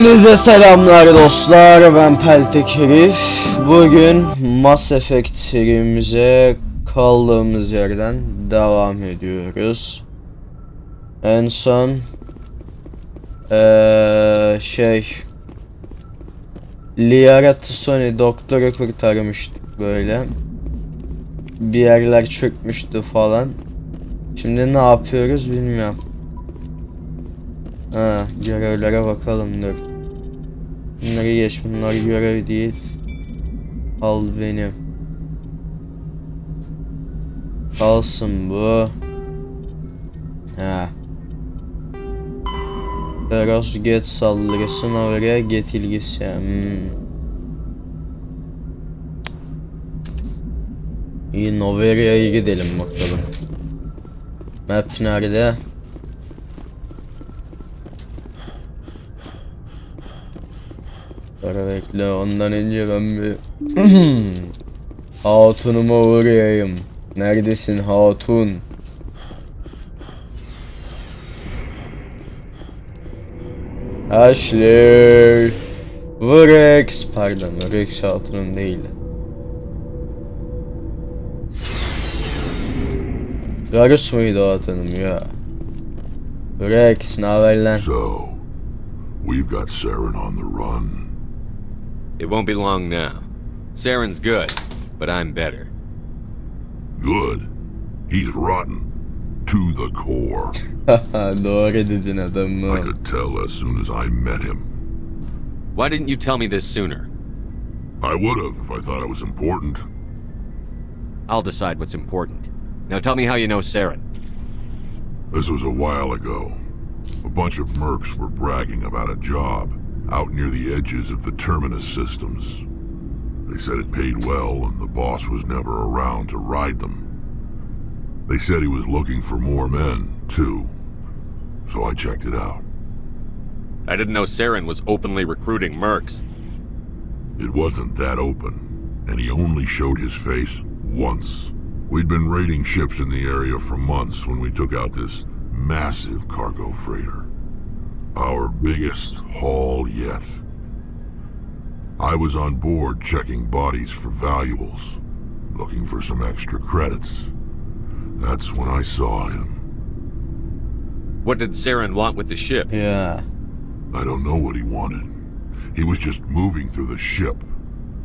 Hepinize selamlar dostlar, ben Peltek Herif. Bugün Mass Effect serimize kaldığımız yerden devam ediyoruz. En son Liara T'Soni doktoru kurtarmıştık böyle. Bir yerler çökmüştü falan. Şimdi ne yapıyoruz bilmiyorum. Görevlere bakalım dur. Bunları geç, bunlar görev değil. Al benim. Kalsın bu. Feroz get saldırısı, Noveria get ilgisi. İyi, Noveria'ya gidelim bakalım. Map nerede? Dur bekle, ondan önce ben bir hatunuma uğrayayım. Neredesin hatun? Ashley Rex, pardon, Rex hatunun değil. Garus muydu hatunum ya? Rex, naber lan? So, we've got Saren on the run. It won't be long now. Saren's good, but I'm better. Good? He's rotten. To the core. Doğru dedin adam. I could tell as soon as I met him. Why didn't you tell me this sooner? I would have if I thought it was important. I'll decide what's important. Now tell me how you know Saren. This was a while ago. A bunch of mercs were bragging about a job out near the edges of the Terminus systems. They said it paid well and the boss was never around to ride them. They said he was looking for more men, too. So I checked it out. I didn't know Saren was openly recruiting mercs. It wasn't that open, and he only showed his face once. We'd been raiding ships in the area for months when we took out this massive cargo freighter. Our biggest haul yet. I was on board checking bodies for valuables, looking for some extra credits. That's when I saw him. What did Saren want with the ship? Yeah. I don't know what he wanted. He was just moving through the ship,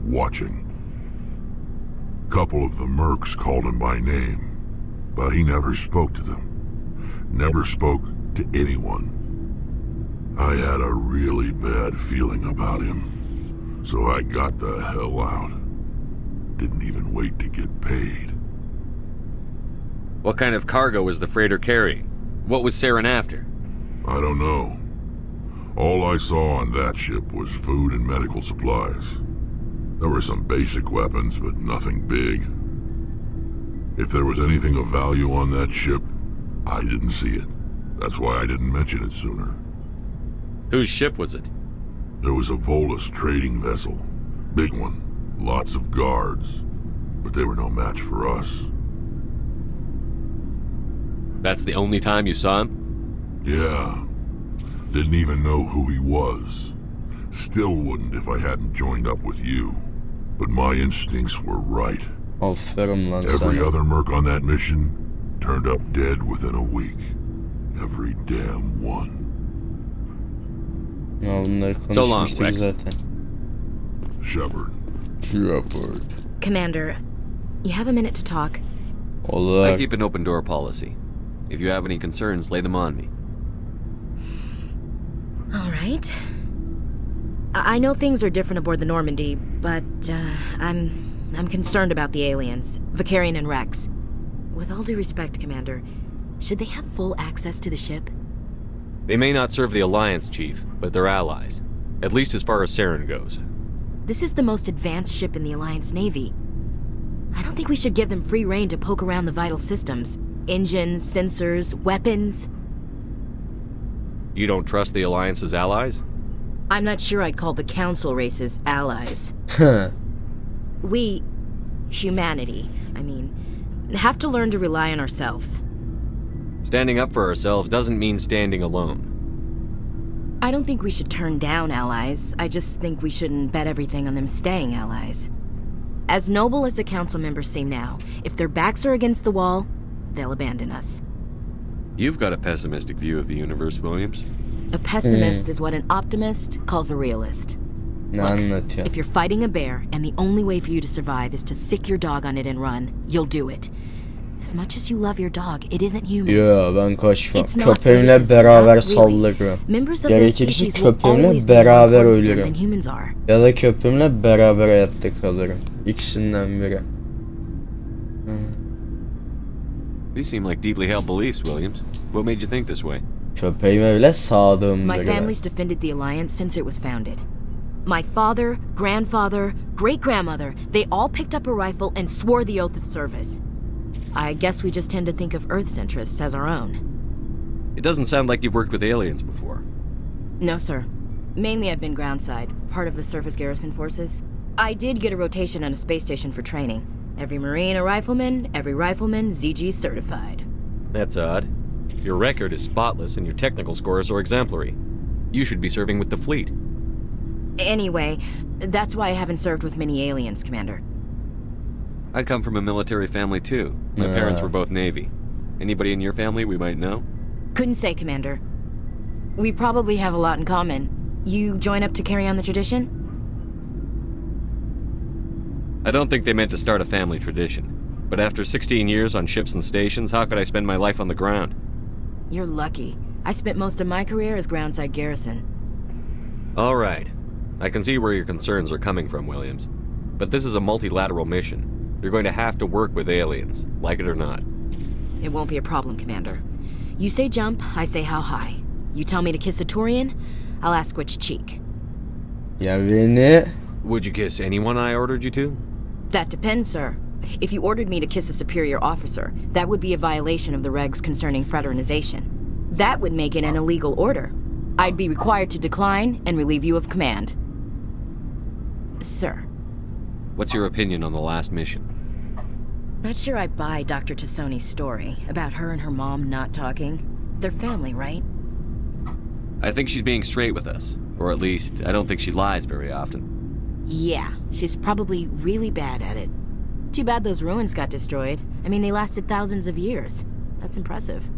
watching. Couple of the mercs called him by name, but he never spoke to them. Never spoke to anyone. I had a really bad feeling about him, so I got the hell out. Didn't even wait to get paid. What kind of cargo was the freighter carrying? What was Saren after? I don't know. All I saw on that ship was food and medical supplies. There were some basic weapons, but nothing big. If there was anything of value on that ship, I didn't see it. That's why I didn't mention it sooner. Whose ship was it? There was a Volus trading vessel. Big one. Lots of guards. But they were no match for us. That's the only time you saw him? Yeah. Didn't even know who he was. Still wouldn't if I hadn't joined up with you. But my instincts were right. Aferin lan Every sana. other merc on that mission turned up dead within a week. Every damn one. Ya bunları So long, konuşmuştuk Rex. zaten. Shepard. Shepard. Commander, you have a minute to talk? Olur. I keep an open door policy. If you have any concerns, lay them on me. All right. I know things are different aboard the Normandy, but I'm concerned about the aliens, Vicarian and Rex. With all due respect, Commander, should they have full access to the ship? They may not serve the Alliance, Chief, but they're allies. At least as far as Saren goes. This is the most advanced ship in the Alliance Navy. I don't think we should give them free rein to poke around the vital systems. Engines, sensors, weapons. You don't trust the Alliance's allies? I'm not sure I'd call the Council races allies. We, humanity, I mean, have to learn to rely on ourselves. Standing up for ourselves doesn't mean standing alone. I don't think we should turn down allies. I just think we shouldn't bet everything on them staying allies. As noble as the council members seem now, if their backs are against the wall, they'll abandon us. You've got a pessimistic view of the universe, Williams. A pessimist is what an optimist calls a realist. Ne anlatıyor? If you're fighting a bear and the only way for you to survive is to sick your dog on it and run, you'll do it. As much as you love your dog, it isn't human. Yo, ben koşmam. It's not Köpeğimle racism, beraber not really. saldırırım. Members of their Gerekirse species will köpeğimle always be more beraber important to them ölürüm. than humans are. Ya da köpeğimle beraber hayatta kalırım. İkisinden biri. These seem like deeply held beliefs, Williams. What made you think this way? Köpeğime bile sadığımdır. My family's defended the Alliance since it was founded. My father, grandfather, great-grandmother, they all picked up a rifle and swore the oath of service. I guess we just tend to think of Earth's interests as our own. It doesn't sound like you've worked with aliens before. No, sir. Mainly I've been groundside, part of the surface garrison forces. I did get a rotation on a space station for training. Every Marine a rifleman, every rifleman ZG certified. That's odd. Your record is spotless and your technical scores are exemplary. You should be serving with the fleet. Anyway, that's why I haven't served with many aliens, Commander. I come from a military family too. My parents were both Navy. Anybody in your family we might know? Couldn't say, Commander. We probably have a lot in common. You join up to carry on the tradition? I don't think they meant to start a family tradition. But after 16 years on ships and stations, how could I spend my life on the ground? You're lucky. I spent most of my career as groundside garrison. All right. I can see where your concerns are coming from, Williams. But this is a multilateral mission. You're going to have to work with aliens, like it or not. It won't be a problem, Commander. You say jump, I say how high. You tell me to kiss a Turian, I'll ask which cheek. Ya beni... Would you kiss anyone I ordered you to? That depends, sir. If you ordered me to kiss a superior officer, that would be a violation of the regs concerning fraternization. That would make it an illegal order. I'd be required to decline and relieve you of command. Sir. What's your opinion on the last mission? Not sure I buy Dr. Tassoni's story about her and her mom not talking. They're family, right? I think she's being straight with us. Or at least, I don't think she lies very often. Yeah, she's probably really bad at it. Too bad those ruins got destroyed. I mean, they lasted thousands of years. That's impressive.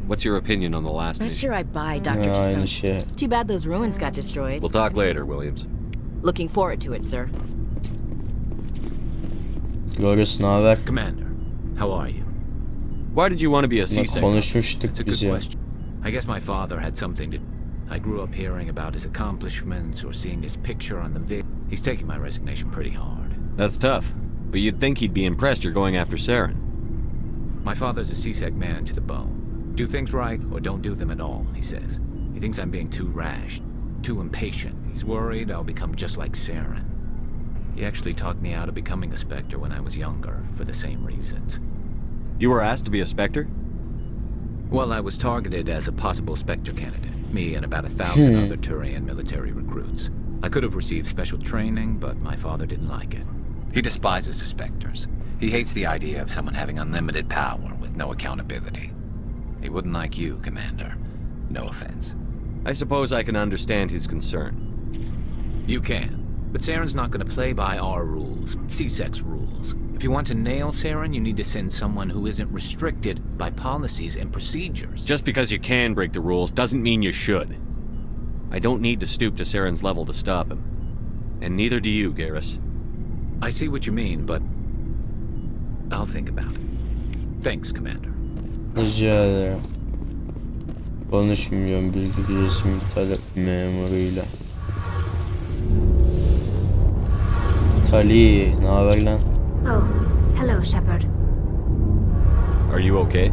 What's your opinion on the last Not mission? sure I buy Dr. Ya aynı Tassoni. şey. Too bad those ruins got destroyed. We'll talk later, Williams. Looking forward to it, sir. Görüyorsun, ne haber? Commander, how are you? Why did you want to be a Bununla CSEC? konuşmuştuk That's a biz good ya. question. I guess my father had something to... I grew up hearing about his accomplishments or seeing his picture on the He's taking my resignation pretty hard. That's tough. But you'd think he'd be impressed you're going after Saren. My father's a CSEC man to the bone. Do things right or don't do them at all, he says. He thinks I'm being too rash, too impatient. He's worried I'll become just like Saren. He actually talked me out of becoming a Spectre when I was younger, for the same reasons. You were asked to be a Spectre? Well, I was targeted as a possible Spectre candidate. Me and about 1,000 other Turian military recruits. I could have received special training, but my father didn't like it. He despises the Spectres. He hates the idea of someone having unlimited power with no accountability. He wouldn't like you, Commander. No offense. I suppose I can understand his concern. You can. But Saren's not going to play by our rules, CSEC's rules. If you want to nail Saren, you need to send someone who isn't restricted by policies and procedures. Just because you can break the rules doesn't mean you should. I don't need to stoop to Saren's level to stop him. And neither do you, Garrus. I see what you mean, but I'll think about it. Thanks, Commander. Rica ederim. Konuşmuyorum, bilgi resmi iptal memuruyla. Tali, ne haber lan? Oh, hello, Shepard. Are you okay?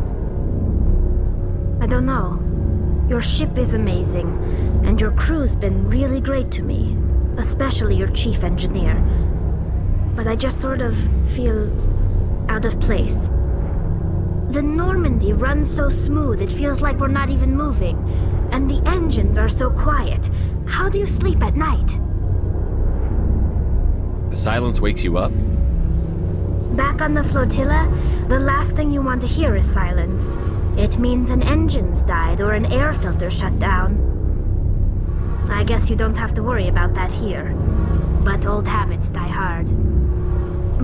I don't know. Your ship is amazing, and your crew's been really great to me, especially your chief engineer. But I just sort of feel out of place. The Normandy runs so smooth it feels like we're not even moving, and the engines are so quiet. How do you sleep at night? The silence wakes you up? Back on the flotilla, the last thing you want to hear is silence. It means an engine's died or an air filter shut down. I guess you don't have to worry about that here. But old habits die hard.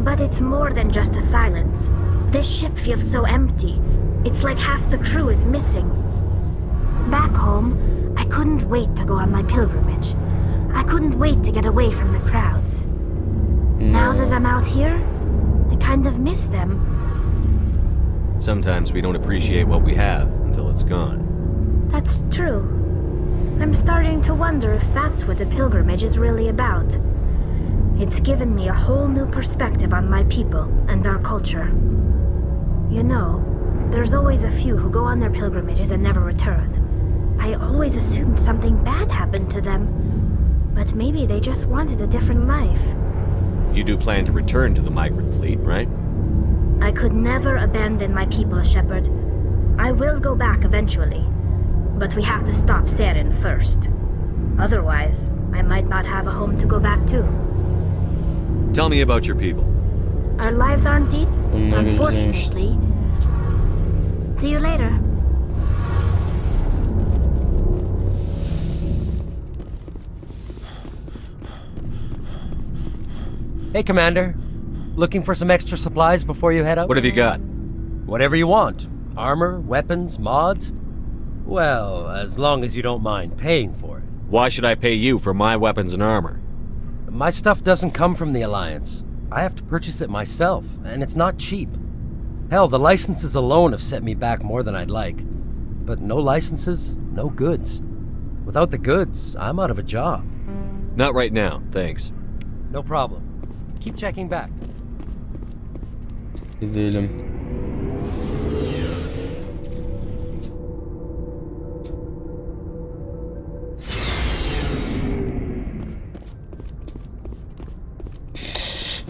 But it's more than just the silence. This ship feels so empty. It's like half the crew is missing. Back home, I couldn't wait to go on my pilgrimage. I couldn't wait to get away from the crowds. Now that I'm out here, I kind of miss them. Sometimes we don't appreciate what we have until it's gone. That's true. I'm starting to wonder if that's what the pilgrimage is really about. It's given me a whole new perspective on my people and our culture. You know, there's always a few who go on their pilgrimages and never return. I always assumed something bad happened to them. But maybe they just wanted a different life. You do plan to return to the migrant fleet, right? I could never abandon my people, Shepard. I will go back eventually. But we have to stop Saren first. Otherwise, I might not have a home to go back to. Tell me about your people. Our lives aren't deep, Bunlar güzelmiş. unfortunately. See you later. Hey, Commander. Looking for some extra supplies before you head out? What have you got? Whatever you want. Armor, weapons, mods? Well, as long as you don't mind paying for it. Why should I pay you for my weapons and armor? My stuff doesn't come from the Alliance. I have to purchase it myself, and it's not cheap. Hell, the licenses alone have set me back more than I'd like. But no licenses, no goods. Without the goods, I'm out of a job. Not right now, thanks. No problem. Keep checking back. Gidelim.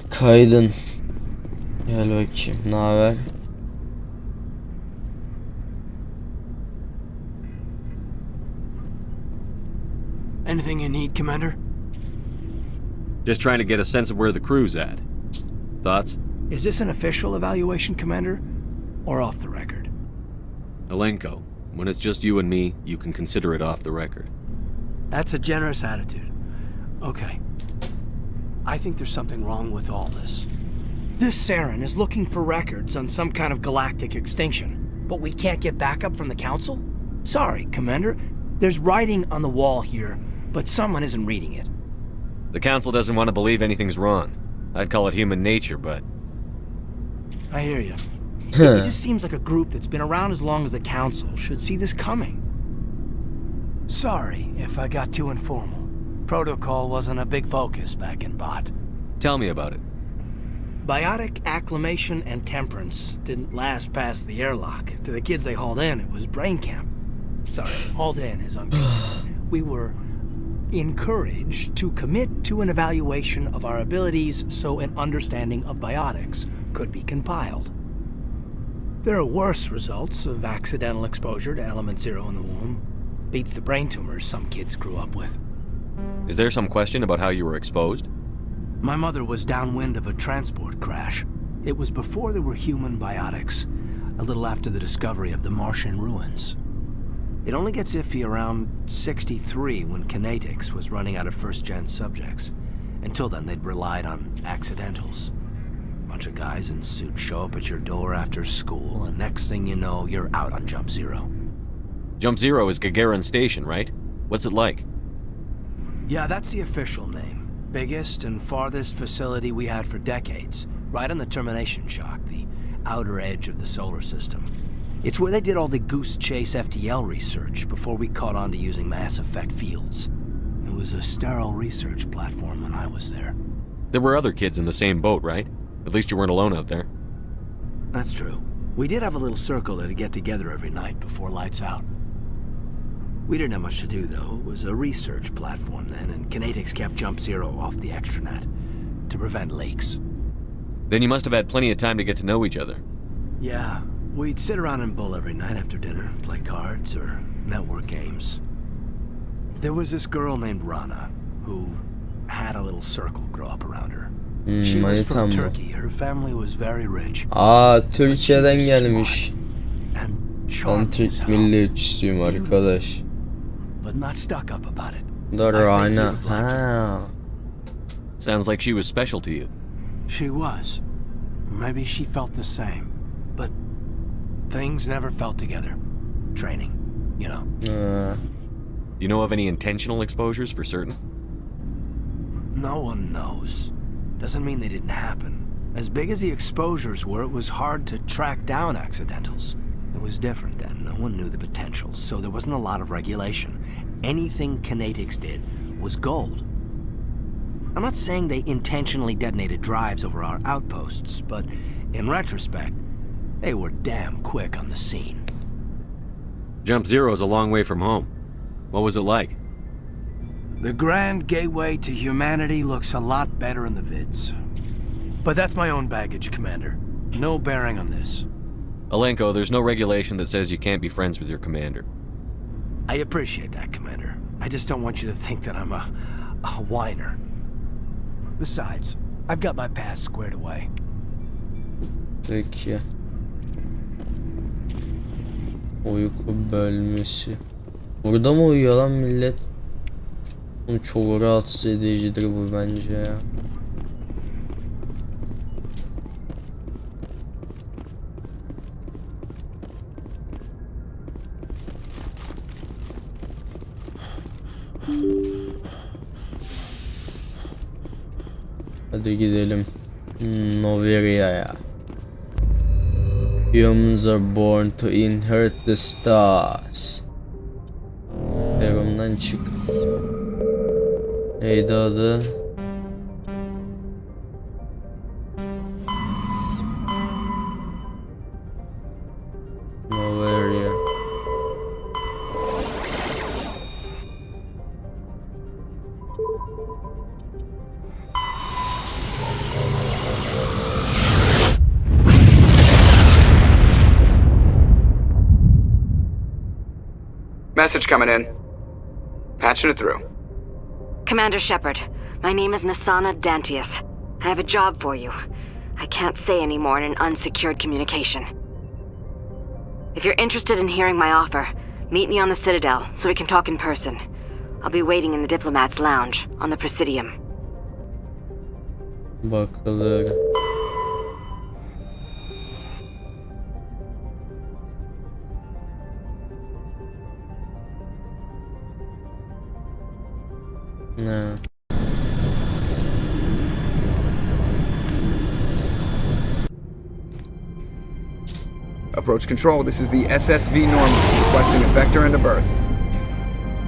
Kaydın. Gel bakayım. Ne haber? Anything you need, Commander? Just trying to get a sense of where the crew's at. Thoughts? Is this an official evaluation, Commander? Or off the record? Alenko, when it's just you and me, you can consider it off the record. That's a generous attitude. Okay. I think there's something wrong with all this. This Saren is looking for records on some kind of galactic extinction, but we can't get backup from the Council? Sorry, Commander. There's writing on the wall here, but someone isn't reading it. The Council doesn't want to believe anything's wrong. I'd call it human nature, but... I hear you. It just seems like a group that's been around as long as the Council should see this coming. Sorry if I got too informal. Protocol wasn't a big focus back in Bot. Tell me about it. Biotic acclimation and temperance didn't last past the airlock. To the kids they hauled in, it was brain camp. Sorry, hauled in is uncorrect. We were encouraged to commit to an evaluation of our abilities so an understanding of biotics could be compiled. There are worse results of accidental exposure to element zero in the womb. Beats the brain tumors some kids grew up with. Is there some question about how you were exposed? My mother was downwind of a transport crash. It was before there were human biotics, a little after the discovery of the Martian ruins. It only gets iffy around 63 when Kinetics was running out of first-gen subjects. Until then, they'd relied on accidentals. Bunch of guys in suits show up at your door after school, and next thing you know, you're out on Jump Zero. Jump Zero is Gagarin Station, right? What's it like? Yeah, that's the official name. Biggest and farthest facility we had for decades. Right on the termination shock, the outer edge of the solar system. It's where they did all the Goose Chase FTL research before we caught on to using mass effect fields. It was a sterile research platform when I was there. There were other kids in the same boat, right? At least you weren't alone out there. That's true. We did have a little circle that'd get together every night before lights out. We didn't have much to do, though. It was a research platform then, and Kinetics kept Jump Zero off the extranet to prevent leaks. Then you must have had plenty of time to get to know each other. Yeah, we'd sit around and bull every night after dinner, play cards or network games. There was this girl named Rana, who had a little circle grow up around her. She was from Manitam mı? Turkey. Her family was very rich. Aa, Türkiye'den gelmiş. And Ben charming as Türk hell. milliyetçisiyim arkadaş. But not stuck up about it. The I think Rana. you've liked her. Ha. Sounds like she was special to you. She was. Maybe she felt the same. But things never felt together. Training, you know. You know of any intentional exposures for certain? No one knows. Doesn't mean they didn't happen. As big as the exposures were, it was hard to track down accidentals. It was different then. No one knew the potential, so there wasn't a lot of regulation. Anything Kinetics did was gold. I'm not saying they intentionally detonated drives over our outposts, but in retrospect, they were damn quick on the scene. Jump Zero is a long way from home. What was it like? The grand gateway to humanity looks a lot better in the vids. But that's my own baggage, Commander. No bearing on this. Alenko, there's no regulation that says you can't be friends with your commander. I appreciate that, Commander. I just don't want you to think that I'm a whiner. Besides, I've got my past squared away. Peki. Uyku bölmesi. Burada mı uyuyor lan millet? Bu çok rahatsız edicidir bu bence ya. Hadi gidelim Noveria'ya. Humans are born to inherit the stars. Perumdan çık. Neydi adı? Noveria. Message coming in. Patching it through. Commander Shepard, my name is Nasana Dantius. I have a job for you. I can't say any more in an unsecured communication. If you're interested in hearing my offer, meet me on the Citadel so we can talk in person. I'll be waiting in the Diplomat's Lounge on the Presidium. Bakılır. Ne? Approach control, this is the SSV Normandy, requesting a vector and a berth.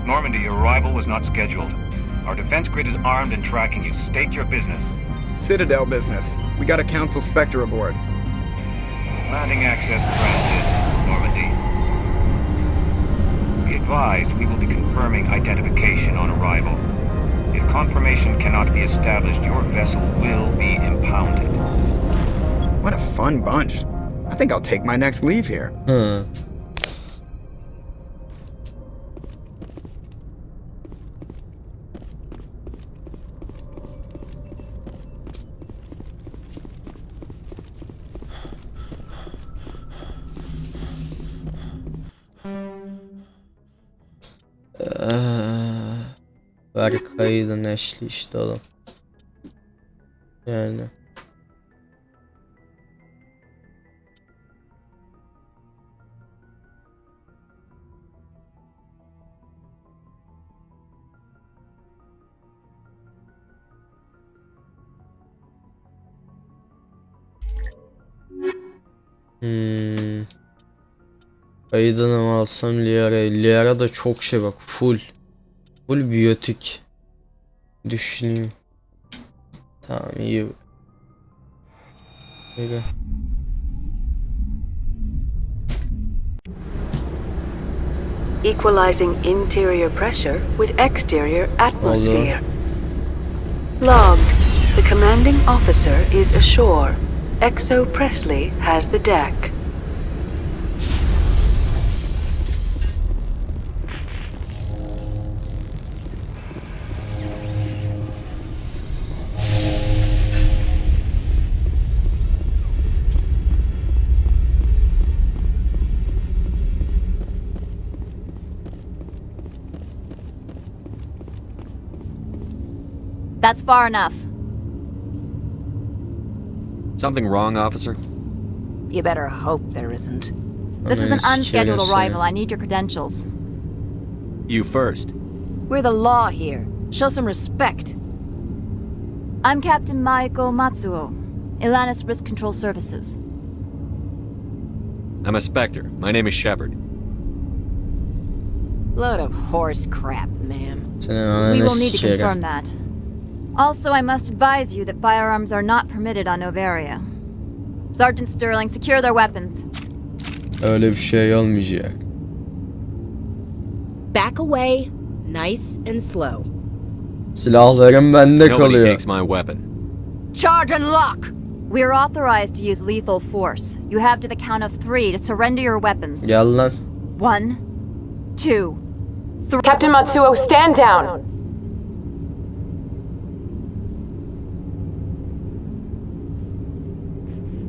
Normandy, your arrival was not scheduled. Our defense grid is armed and tracking you. State your business. Citadel business. We got a Council Spectre aboard. Landing access granted, Normandy. Be advised, we will be confirming identification on arrival. If confirmation cannot be established, your vessel will be impounded. What a fun bunch. I think I'll take my next leave here. Berkay'dı neşli işte adam. Yani. Kayıdan ama alsam Liara da çok şey bak full biyotik. Düşüneyim. Tamam iyi. Böyle. Equalizing interior pressure with exterior atmosphere. Logged. The commanding officer is ashore. Exo Presley has the deck. That's far enough. Something wrong, officer? You better hope there isn't. This is an unscheduled arrival. I need your credentials. You first. We're the law here. Show some respect. I'm Captain Maiko Matsuo, Ilanis Risk Control Services. I'm a Spectre. My name is Shepard. Load of horse crap, ma'am. We will need to confirm that. Also, I must advise you that firearms are not permitted on Novaria. Sergeant Sterling, secure their weapons. Öyle bir şey olmayacak. Back away, nice and slow. Silahlarım bende Nobody kalıyor. takes my weapon. Charge and lock! We're authorized to use lethal force. You have to the count of 3 to surrender your weapons. Gel lan. 1, 2, 3. Captain Matsuo, stand down!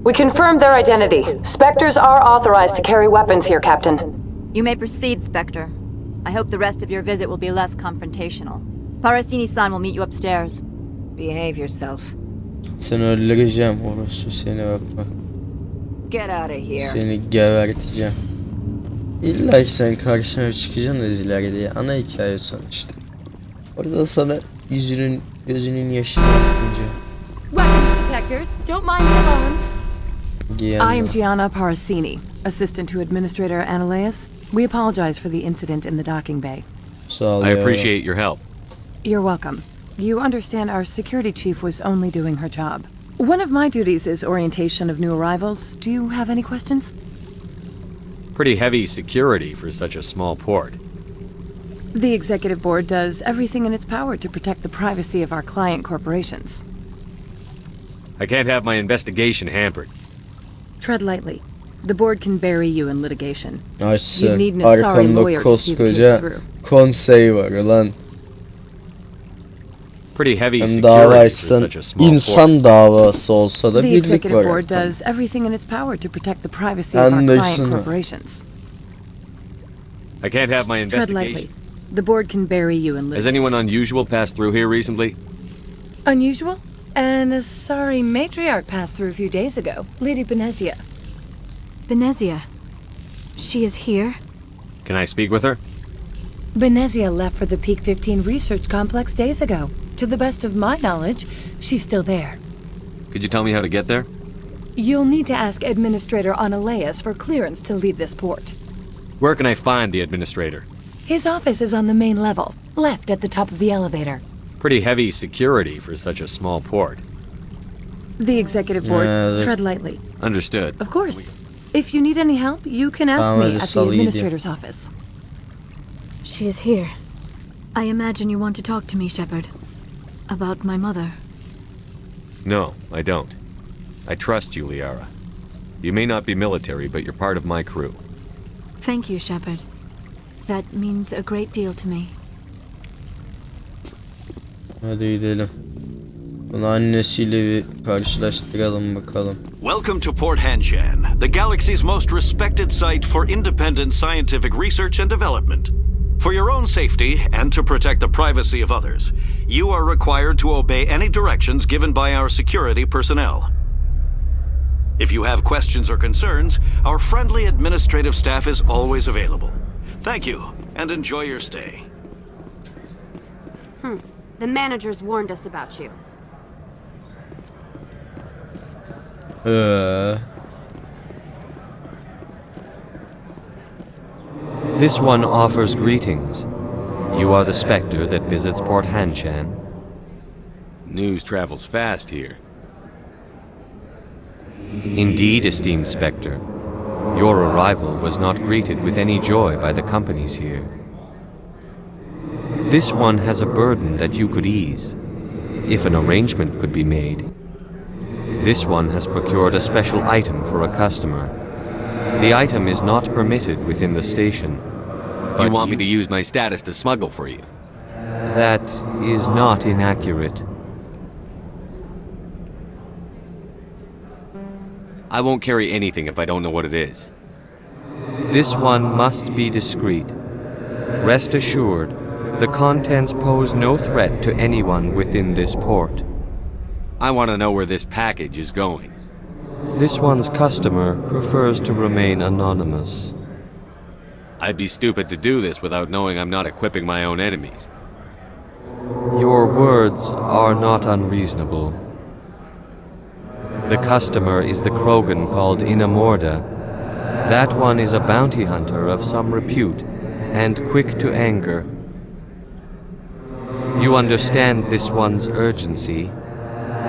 We confirmed their identity. Spectres are authorized to carry weapons here, Captain. You may proceed, Spectre. I hope the rest of your visit will be less confrontational. Parasini-san will meet you upstairs. Behave yourself. Seni öldüreceğim orası seni bak. Get out of here. Seni geberteceğim. İlla ki sen karşına çıkacaksın Eziler diye. Ana hikaye sonuçta. Orada sana yüzünün gözünün yaşını bakınca. Weapons detectors, don't mind the alarms. Giyen I am Gianna Parasini, assistant to Administrator Ananias. We apologize for the incident in the docking bay. Sağ ol I ya. appreciate your help. You're welcome. You understand our security chief was only doing her job. One of my duties is orientation of new arrivals. Do you have any questions? Pretty heavy security for such a small port. The executive board does everything in its power to protect the privacy of our client corporations. I can't have my investigation hampered. Tread lightly. The board can bury you in litigation. Açsın. You'd need a sorry Arkamda lawyer to see the case koskoca through. konsey var lan. Pretty heavy Hem dava security for açsın. such a small port. İnsan davası olsa da The birlik executive var. board does everything in its power to protect the privacy of our client Anlaşsın. corporations. I can't have my Tread lightly. investigation. The board can bury you in Has litigation. anyone unusual passed through here recently? Unusual? And a sorry matriarch passed through a few days ago. Lady Benezia. Benezia. She is here? Can I speak with her? Benezia left for the Peak 15 research complex days ago. To the best of my knowledge, she's still there. Could you tell me how to get there? You'll need to ask Administrator Ananias for clearance to leave this port. Where can I find the administrator? His office is on the main level, left at the top of the elevator. Pretty heavy security for such a small port. The executive board, Yeah, tread lightly. Understood. Of course. If you need any help, you can ask Tamam, me hadi at the salayım. administrator's office. She is here. I imagine you want to talk to me, Shepard. About my mother. No, I don't. I trust you, Liara. You may not be military, but you're part of my crew. Thank you, Shepard. That means a great deal to me. Hadi gidelim. Bunu annesiyle bir karşılaştıralım bakalım. Welcome to Port Hanshan, the galaxy's most respected site for independent scientific research and development. For your own safety and to protect the privacy of others, you are required to obey any directions given by our security personnel. If you have questions or concerns, our friendly administrative staff is always available. Thank you, and enjoy your stay. The managers warned us about you. This one offers greetings. You are the Spectre that visits Port Hanshan. News travels fast here. Indeed, esteemed Spectre. Your arrival was not greeted with any joy by the companies here. This one has a burden that you could ease, if an arrangement could be made. This one has procured a special item for a customer. The item is not permitted within the station. But you want me to use my status to smuggle for you? That is not inaccurate. I won't carry anything if I don't know what it is. This one must be discreet. Rest assured, The contents pose no threat to anyone within this port. I want to know where this package is going. This one's customer prefers to remain anonymous. I'd be stupid to do this without knowing I'm not equipping my own enemies. Your words are not unreasonable. The customer is the Krogan called Inamorda. That one is a bounty hunter of some repute, and quick to anger. You understand this one's urgency.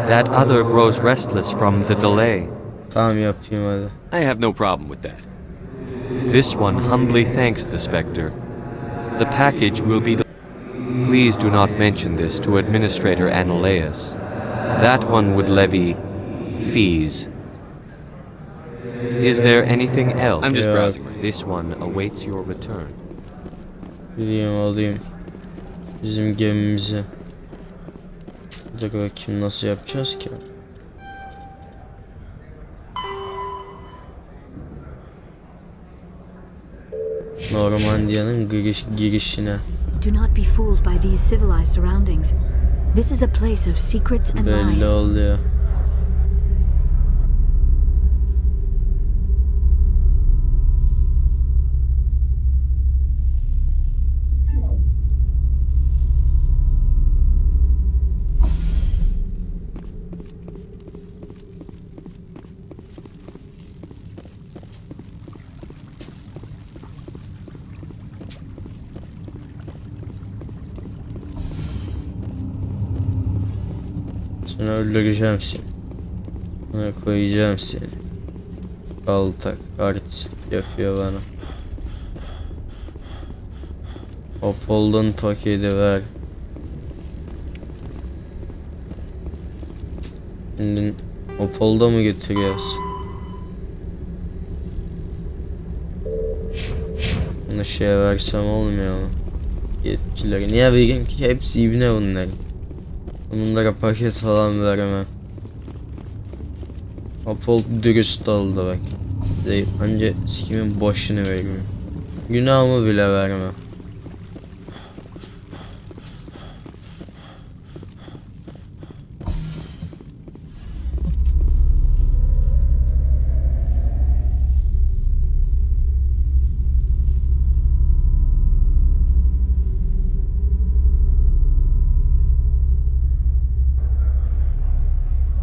That other grows restless from the delay. Tamam yapayım hadi. I have no problem with that. This one humbly thanks the Spectre. The package will be... Please do not mention this to Administrator Ananias. That one would levy fees. Is there anything else? I'm just browsing. This one awaits your return. Gideyim alayım bizim gemimizi. Bir dakika bakayım nasıl yapacağız ki? Normandiya'nın girişine. Do not be fooled by these civilized surroundings. This is a place of secrets and Belli lies. oluyor. Seni öldüreceğim seni. Buna koyacağım seni. Kaltak artist yapıyor bana. Apollo'nun paketi ver. Şimdi Apollo'da mı götürüyoruz? Bunu şeye versem olmuyor mu? Yetkileri. Niye vereyim ki? Hepsi ibne bunların. Bunlara paket falan veremem. Apollo dürüst oldu bak. Anca sikimin başını veririm. Günahımı bile vermem.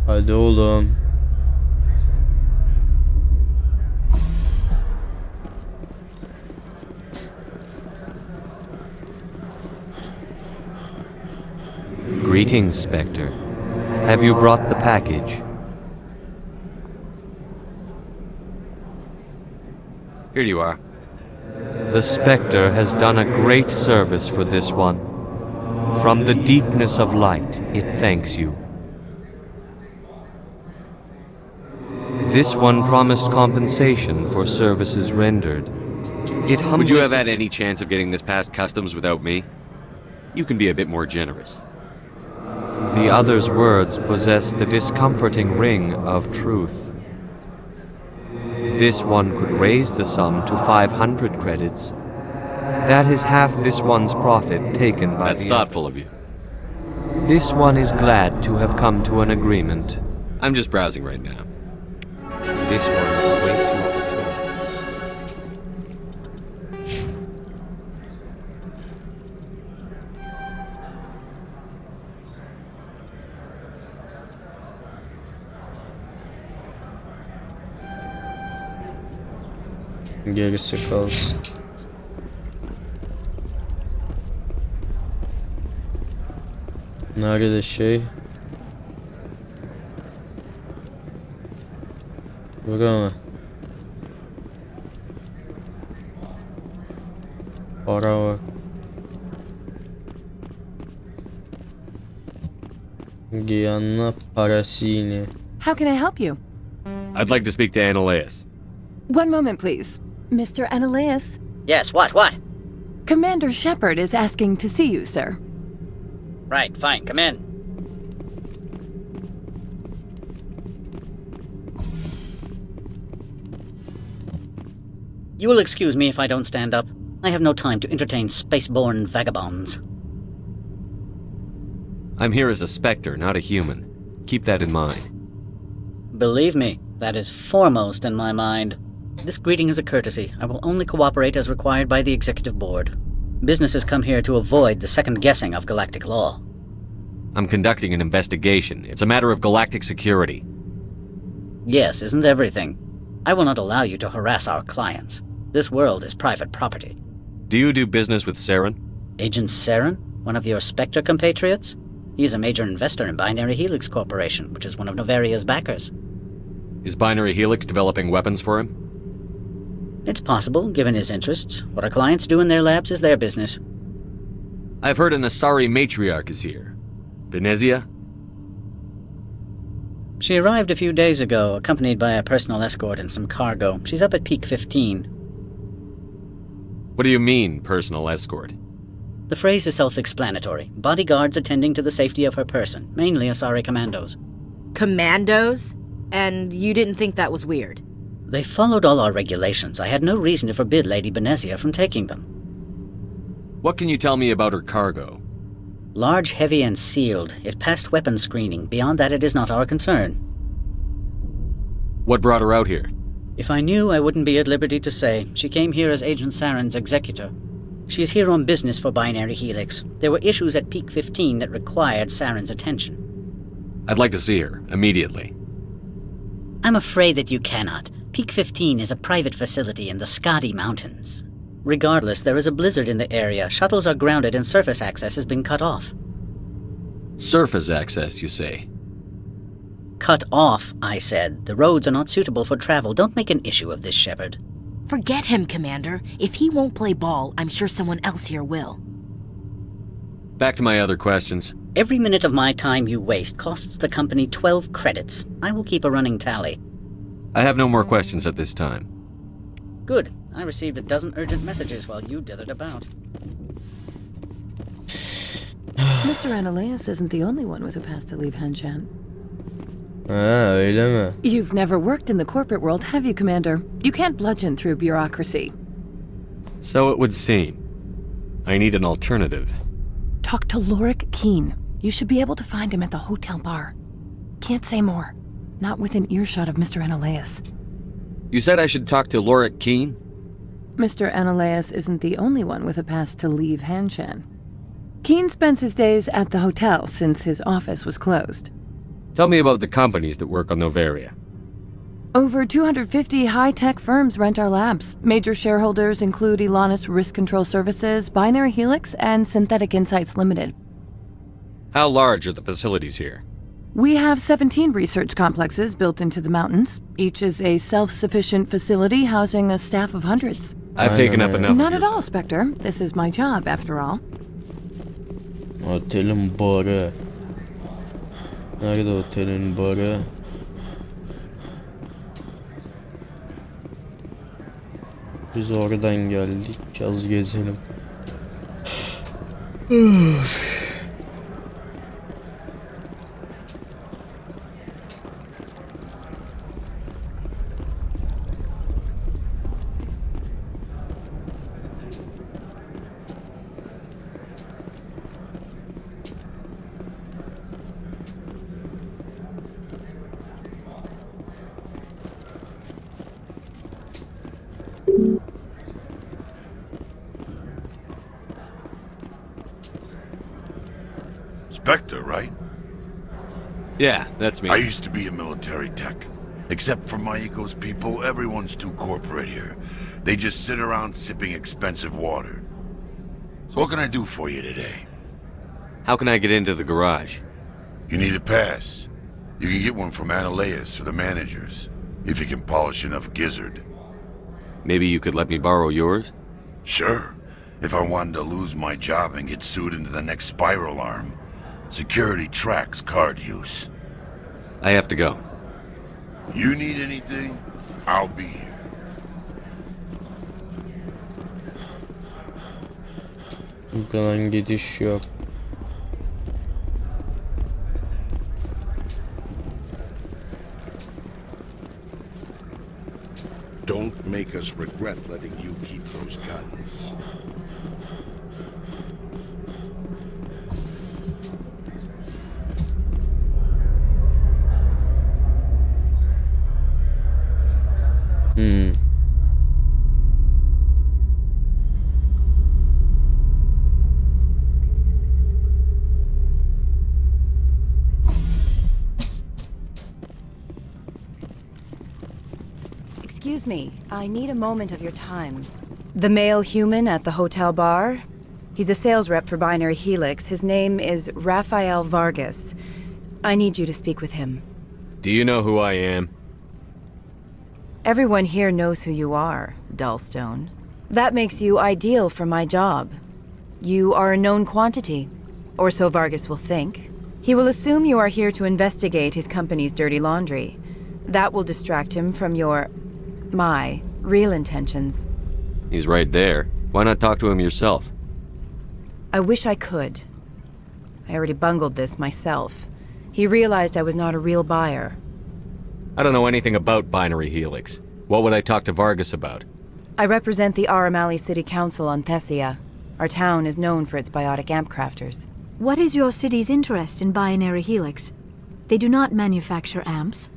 Hadi oğlum. Greetings, Spectre. Have you brought the package? Here you are. The Spectre has done a great service for this one. From the deepness of light, it thanks you. This one promised compensation for services rendered. Would you have had any chance of getting this past customs without me? You can be a bit more generous. The other's words possess the discomforting ring of truth. This one could raise the sum to 500 credits. That is half this one's profit taken by That's thoughtful of you. This one is glad to have come to an agreement. I'm just browsing right now. This one awaits your return. Gerisi kalsın. Nerede şey? Burada mı? Para bak. Giyanna Parasini. How can I help you? I'd like to speak to Ananias. One moment, please. Mr. Ananias? Yes, what? Commander Shepard is asking to see you, sir. Right, fine, come in. You will excuse me if I don't stand up. I have no time to entertain spaceborne vagabonds. I'm here as a Spectre, not a human. Keep that in mind. Believe me, that is foremost in my mind. This greeting is a courtesy. I will only cooperate as required by the Executive Board. Businesses come here to avoid the second guessing of galactic law. I'm conducting an investigation. It's a matter of galactic security. Yes, isn't everything? I will not allow you to harass our clients. This world is private property. Do you do business with Saren? Agent Saren? One of your Spectre compatriots? He is a major investor in Binary Helix Corporation, which is one of Novaria's backers. Is Binary Helix developing weapons for him? It's possible, given his interests. What our clients do in their labs is their business. I've heard an Asari matriarch is here. Venezia? She arrived a few days ago, accompanied by a personal escort and some cargo. She's up at Peak 15. What do you mean, personal escort? The phrase is self-explanatory. Bodyguards attending to the safety of her person, mainly Asari commandos. Commandos? And you didn't think that was weird? They followed all our regulations. I had no reason to forbid Lady Benezia from taking them. What can you tell me about her cargo? Large, heavy, and sealed. It passed weapons screening. Beyond that, it is not our concern. What brought her out here? If I knew, I wouldn't be at liberty to say. She came here as Agent Saren's executor. She is here on business for Binary Helix. There were issues at Peak 15 that required Saren's attention. I'd like to see her, immediately. I'm afraid that you cannot. Peak 15 is a private facility in the Skadi Mountains. Regardless, there is a blizzard in the area. Shuttles are grounded and surface access has been cut off. Surface access, you say? Cut off, I said. The roads are not suitable for travel. Don't make an issue of this, Shepard. Forget him, Commander. If he won't play ball, I'm sure someone else here will. Back to my other questions. Every minute of my time you waste costs the company 12 credits. I will keep a running tally. I have no more questions at this time. Good. I received a dozen urgent messages while you dithered about. Mr. Ananias isn't the only one with a pass to leave Hanshan. Öyle mi? You've never worked in the corporate world, have you, Commander? You can't bludgeon through bureaucracy. So it would seem. I need an alternative. Talk to Lorik Keen. You should be able to find him at the hotel bar. Can't say more. Not within earshot of Mr. Ananias. You said I should talk to Lorik Keen? Mr. Ananias isn't the only one with a pass to leave Hanshan. Keen spends his days at the hotel since his office was closed. Tell me about the companies that work on Novaria. Over 250 high-tech firms rent our labs. Major shareholders include Elanis Risk Control Services, Binary Helix, and Synthetic Insights Limited. How large are the facilities here? We have 17 research complexes built into the mountains. Each is a self-sufficient facility housing a staff of hundreds. I've taken up enough. Not at all, Spectre. This is my job, after all. Otelin barı. Nerede otelin barı? Biz oradan geldik. Az gezelim. Spectre, right? Yeah, that's me. I used to be a military tech. Except for my eco's people, everyone's too corporate here. They just sit around sipping expensive water. So what can I do for you today? How can I get into the garage? You need a pass. You can get one from Ananias or the managers, if you can polish enough gizzard. Maybe you could let me borrow yours? Sure. If I wanted to lose my job and get sued into the next spiral arm. Security tracks card use. I have to go. You need anything, I'll be here. Buradan gidiş yok. Don't make us regret letting you keep those guns. Excuse me, I need a moment of your time. The male human at the hotel bar? He's a sales rep for Binary Helix. His name is Rafael Vargas. I need you to speak with him. Do you know who I am? Everyone here knows who you are, Dullstone. That makes you ideal for my job. You are a known quantity, or so Vargas will think. He will assume you are here to investigate his company's dirty laundry. That will distract him from my real intentions. He's right there. Why not talk to him yourself? I wish I could. I already bungled this myself. He realized I was not a real buyer. I don't know anything about Binary Helix. What would I talk to Vargas about? I represent the Aramali City Council on Thessia. Our town is known for its biotic amp crafters. What is your city's interest in Binary Helix? They do not manufacture amps.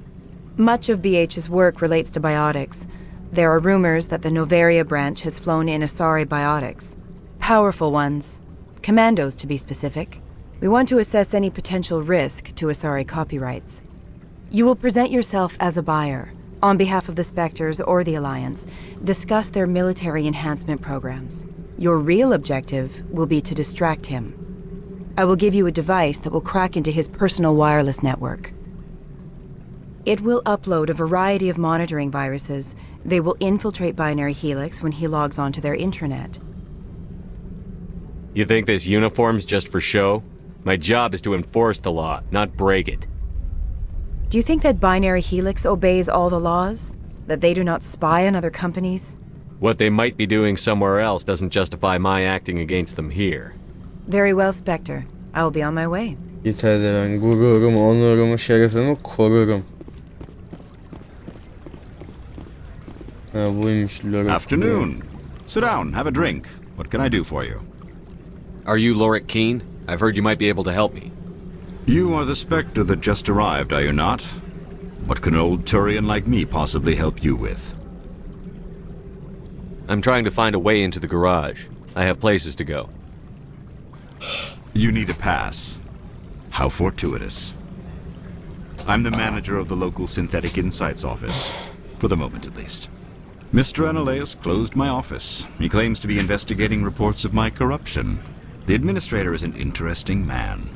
Much of BH's work relates to biotics. There are rumors that the Noveria branch has flown in Asari biotics. Powerful ones. Commandos, to be specific. We want to assess any potential risk to Asari copyrights. You will present yourself as a buyer, on behalf of the Spectres or the Alliance, discuss their military enhancement programs. Your real objective will be to distract him. I will give you a device that will crack into his personal wireless network. It will upload a variety of monitoring viruses. They will infiltrate Binary Helix when he logs onto their intranet. You think this uniform's just for show? My job is to enforce the law, not break it. Do you think that Binary Helix obeys all the laws? That they do not spy on other companies? What they might be doing somewhere else doesn't justify my acting against them here. Very well, Spectre. I will be on my way. Yeter de ben gururumu, onurumu, şerefimi korurum. Ha buymuş Lorik. Afternoon. Sit down, have a drink. What can I do for you? Are you Lorik Keen? I've heard you might be able to help me. You are the Spectre that just arrived, are you not? What can an old Turian like me possibly help you with? I'm trying to find a way into the garage. I have places to go. You need a pass. How fortuitous. I'm the manager of the local Synthetic Insights office. For the moment, at least. Mr. Analeus closed my office. He claims to be investigating reports of my corruption. The administrator is an interesting man.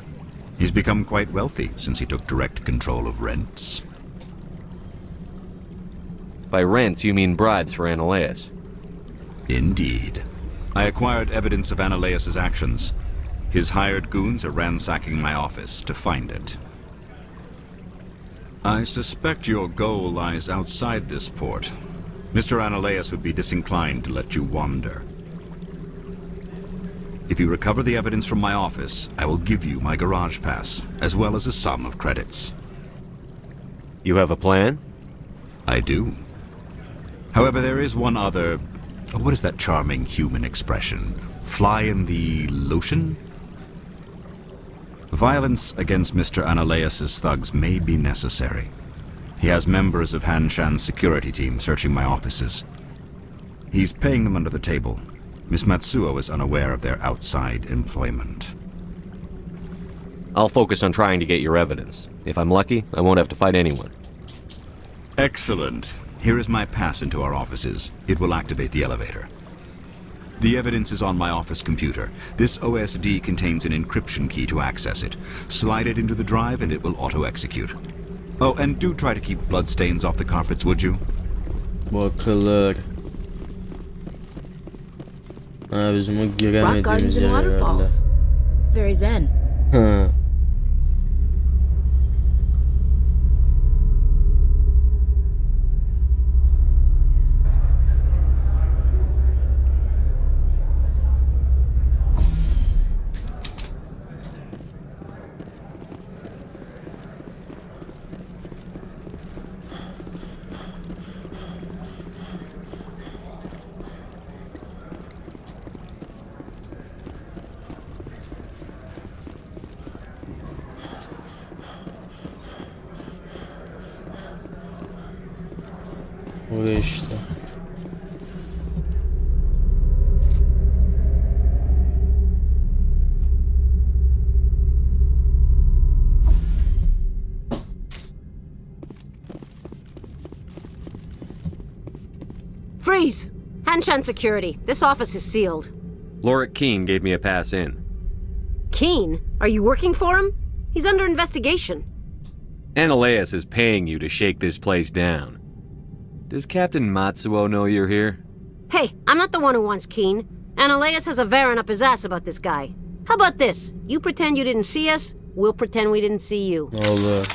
He's become quite wealthy since he took direct control of rents. By rents, you mean bribes for Analeus? Indeed. I acquired evidence of Analeus's actions. His hired goons are ransacking my office to find it. I suspect your goal lies outside this port. Mr. Analeus would be disinclined to let you wander. If you recover the evidence from my office, I will give you my garage pass, as well as a sum of credits. You have a plan? I do. However, there is one other... what is that charming human expression? Fly in the lotion? Violence against Mr. Analeus's thugs may be necessary. He has members of Hanshan's security team searching my offices. He's paying them under the table. Miss Matsuo is unaware of their outside employment. I'll focus on trying to get your evidence. If I'm lucky, I won't have to fight anyone. Excellent. Here is my pass into our offices. It will activate the elevator. The evidence is on my office computer. This OSD contains an encryption key to access it. Slide it into the drive and it will auto-execute. Oh, and do try to keep bloodstains off the carpets, would you? Bakılır. Ha bizim o Rock giremediğimiz gardens yer and herhalde. waterfalls. Very zen. Hı. Buraya işte. Freeze! Hanshan security. This office is sealed. Lorik Keene gave me a pass in. Keene? Are you working for him? He's under investigation. Ananias is paying you to shake this place down. Does Captain Matsuo know you're here? Hey, I'm not the one who wants Keene. Ananias has a Varen up his ass about this guy. How about this? You pretend you didn't see us, we'll pretend we didn't see you. Oldu.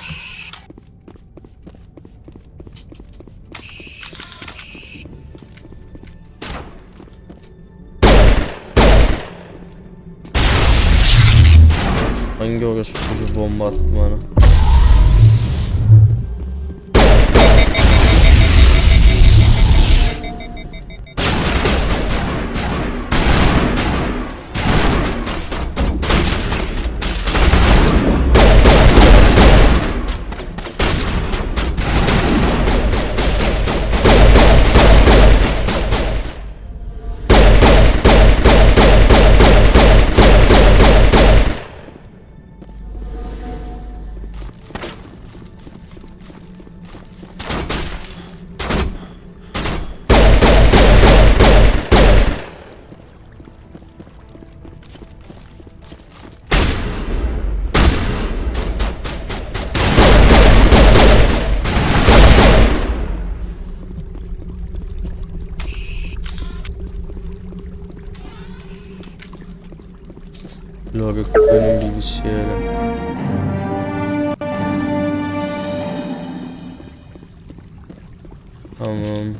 Hangi orospu çocuğu bomba attı bana? Lorik benim bilgisayarım. Tamam.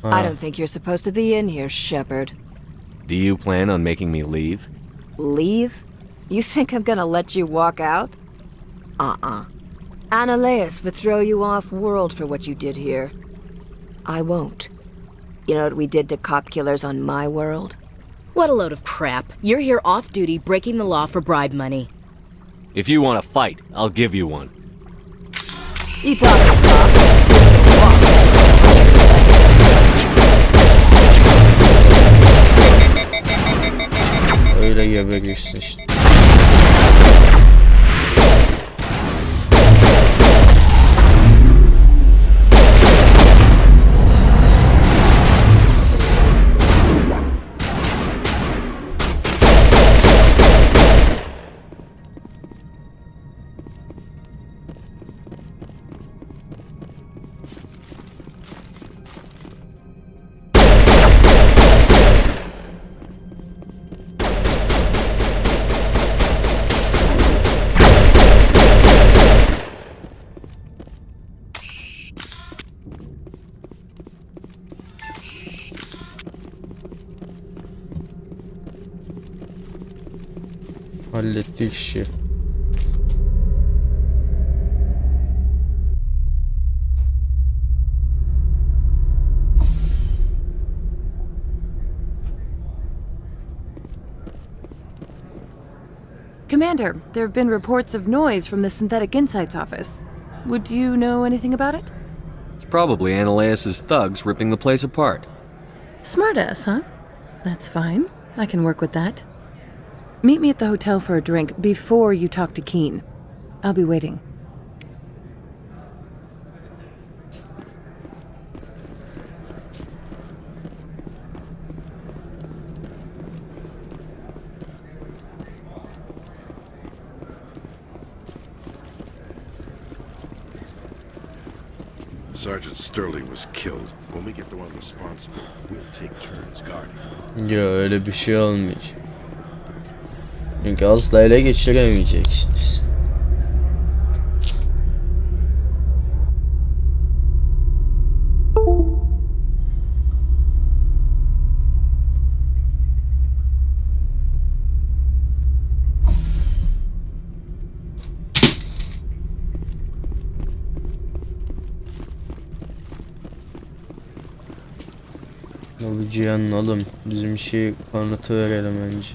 I don't think you're supposed to be in here, Shepard. Do you plan on making me leave? Leave? You think I'm gonna let you walk out? Ananias would throw you off-world for what you did here. I won't. You know what we did to cop killers on my world? What a load of crap. You're here off-duty, breaking the law for bribe money. If you want to fight, I'll give you one. You talk and talk, see if you'll walk. Öyle geberirsin işte. Hallettik işi. Commander, there have been reports of noise from the Synthetic Insights office. Would you know anything about it? It's probably Ananias' thugs ripping the place apart. Smartass, huh? That's fine. I can work with that. Meet me at the hotel for a drink before you talk to Keene. I'll be waiting. Sergeant Sterling was killed. When we get the one responsible, we'll take turns guarding. Ya öyle bir şey olmayacak. Çünkü asla ele geçiremeyeceksiniz. Bu Cihan'ın oğlum bizim şeyi kanıtı verelim önce.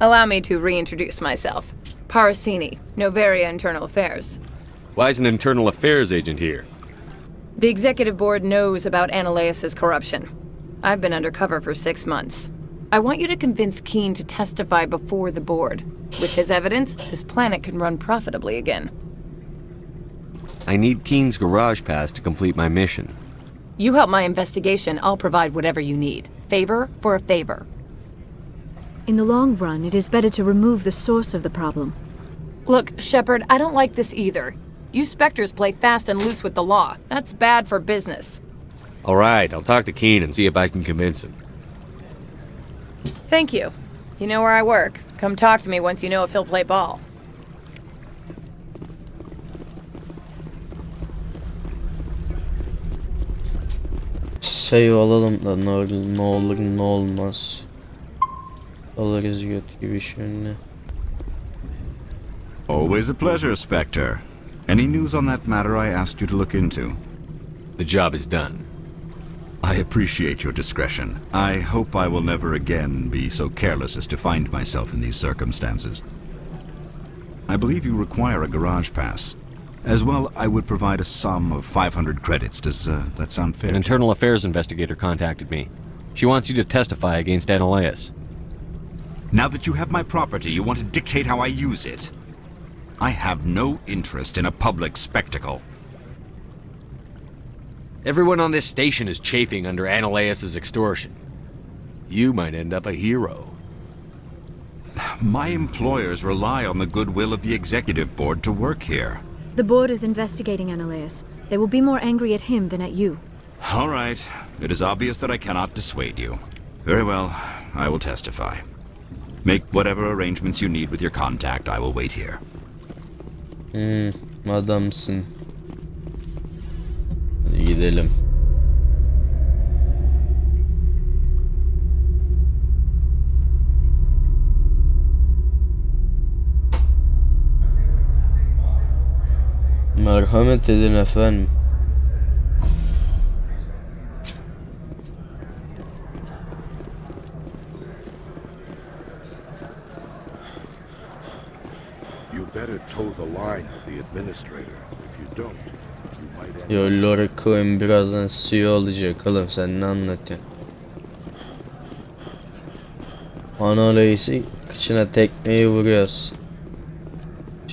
Allow me to reintroduce myself. Parasini, Novaria Internal Affairs. Why is an internal affairs agent here? The executive board knows about Ananias's corruption. I've been undercover for 6 months. I want you to convince Keene to testify before the board. With his evidence, this planet can run profitably again. I need Keene's garage pass to complete my mission. You help my investigation, I'll provide whatever you need. Favor for a favor. In the long run, it is better to remove the source of the problem. Look, Shepard, I don't like this either. You Spectres play fast and loose with the law. That's bad for business. All right, I'll talk to Keene and see if I can convince him. Thank you. You know where I work. Come talk to me once you know if he'll play ball. Save alalım da ne olur ne olmaz. Alırız göt gibi şöyle. Always a pleasure, Spectre. Any news on that matter I asked you to look into? The job is done. I appreciate your discretion. I hope I will never again be so careless as to find myself in these circumstances. I believe you require a garage pass. As well, I would provide a sum of 500 credits. Does that sound fair? An internal affairs investigator contacted me. She wants you to testify against Ananias. Now that you have my property, you want to dictate how I use it. I have no interest in a public spectacle. Everyone on this station is chafing under Ananias' extortion. You might end up a hero. My employers rely on the goodwill of the executive board to work here. The board is investigating Ananias. They will be more angry at him than at you. All right. It is obvious that I cannot dissuade you. Very well. I will testify. Make whatever arrangements you need with your contact. I will wait here. Adamsın. Hadi gidelim. Merhamet edin efendim. You better toe the line with the administrator. If you don't, you might end Yolları koyun, birazdan suyu olacak oğlum, sen ne anlatıyorsun? Ana reisi kıçına tekmeyi vuruyoruz.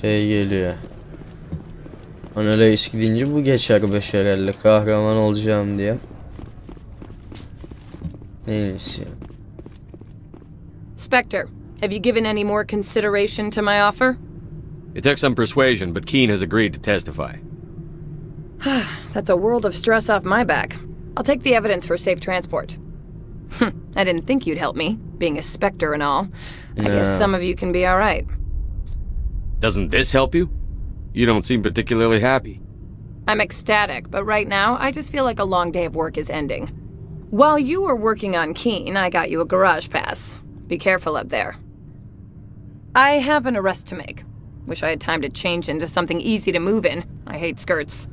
Şey geliyor. Ana reis gidince bu geçer beş herhalde, kahraman olacağım diye. En iyisi. Spectre, have you given any more consideration to my offer? It took some persuasion, but Keene has agreed to testify. That's a world of stress off my back. I'll take the evidence for safe transport. I didn't think you'd help me, being a Spectre and all. I guess some of you can be alright. Doesn't this help you? You don't seem particularly happy. I'm ecstatic, but right now, I just feel like a long day of work is ending. While you were working on Keene, I got you a garage pass. Be careful up there. I have an arrest to make. Wish I had time to change into something easy to move in. I hate skirts.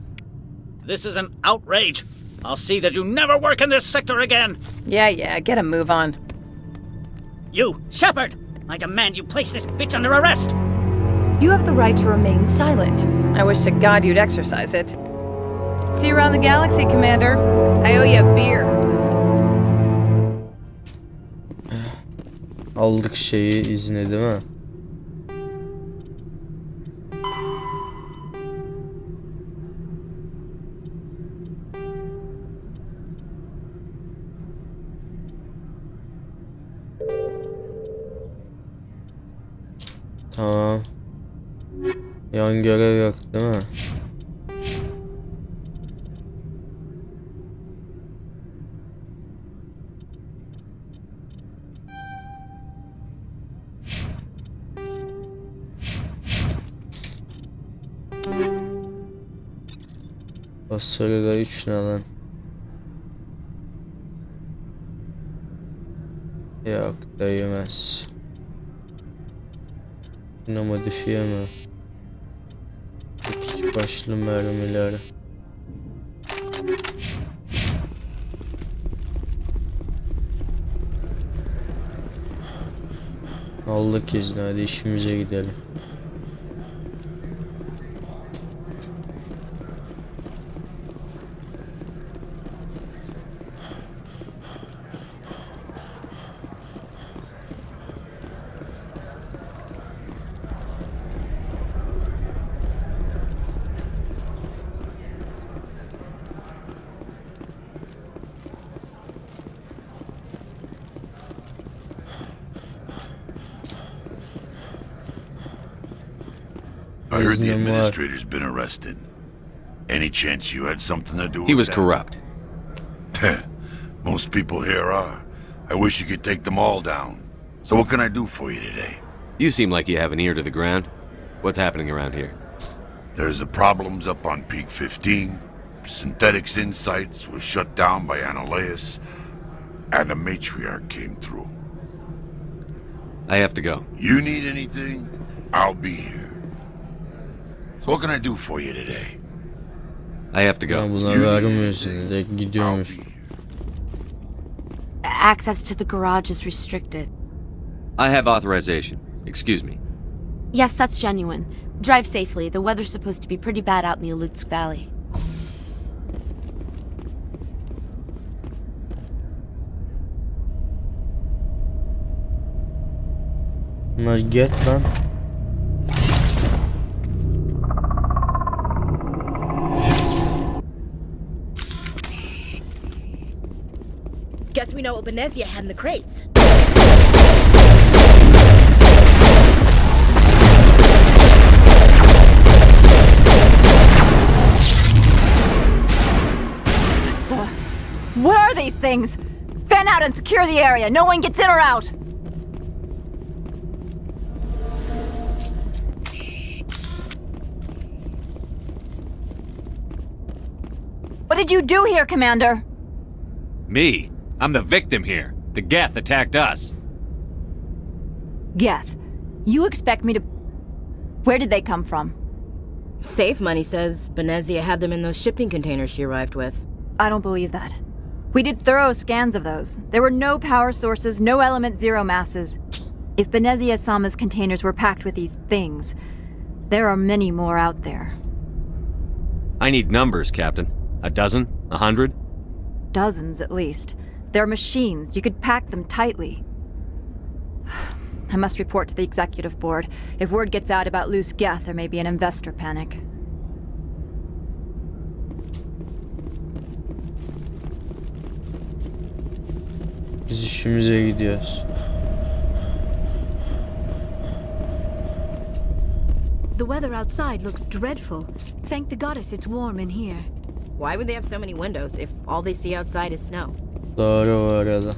This is an outrage. I'll see that you never work in this sector again. Yeah, get a move on. You, Shepard! I demand you place this bitch under arrest! You have the right to remain silent. I wish to God you'd exercise it. See you around the galaxy, Commander. I owe you a beer. Aldık şeyi, izni değil mi? Tamam. Yan görev yok değil mi? Basarıda 3 ne lan? Yok, değmez. Buna modifiye mi? İki başlı mermiler. Aldık izni, hadi işimize gidelim. heard the iznim var. administrator's been arrested. Any chance you had something to do with He was that? corrupt. Most people here are. I wish you could take them all down. So what can I do for you today? You seem like you have an ear to the ground. What's happening around here? There's the problems up on Peak 15. Synthetics Insights was shut down by Ananias, and the matriarch came through. I have to go. You need anything, I'll be here. So what can I do for you today? I have to go. Ya buna vermiyorsun. Direkt gidiyormuş. Access to the garage is restricted. I have authorization. Excuse me. Yes, that's genuine. Drive safely. The weather's supposed to be pretty bad out in the Alutsk Valley. Bunlar get lan. Guess we know what Benezia had in the crates. What are these things? Fan out and secure the area. No one gets in or out. What did you do here, Commander? Me? I'm the victim here. The Geth attacked us. Geth, you expect me to... Where did they come from? Safe Money says Benezia had them in those shipping containers she arrived with. I don't believe that. We did thorough scans of those. There were no power sources, no element zero masses. If Benezia Sama's containers were packed with these things, there are many more out there. I need numbers, Captain. A dozen? 100? Dozens, at least. They're machines. You could pack them tightly. I must report to the executive board. If word gets out about loose Geth, there may be an investor panic. Biz işimize gidiyoruz. The weather outside looks dreadful. Thank the goddess it's warm in here. Why would they have so many windows if all they see outside is snow? Doğru bu arada.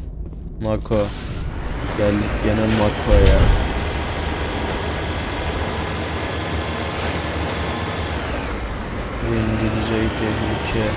Mako. Geldik gene Mako'ya. Bu İngilizceyi tehlike.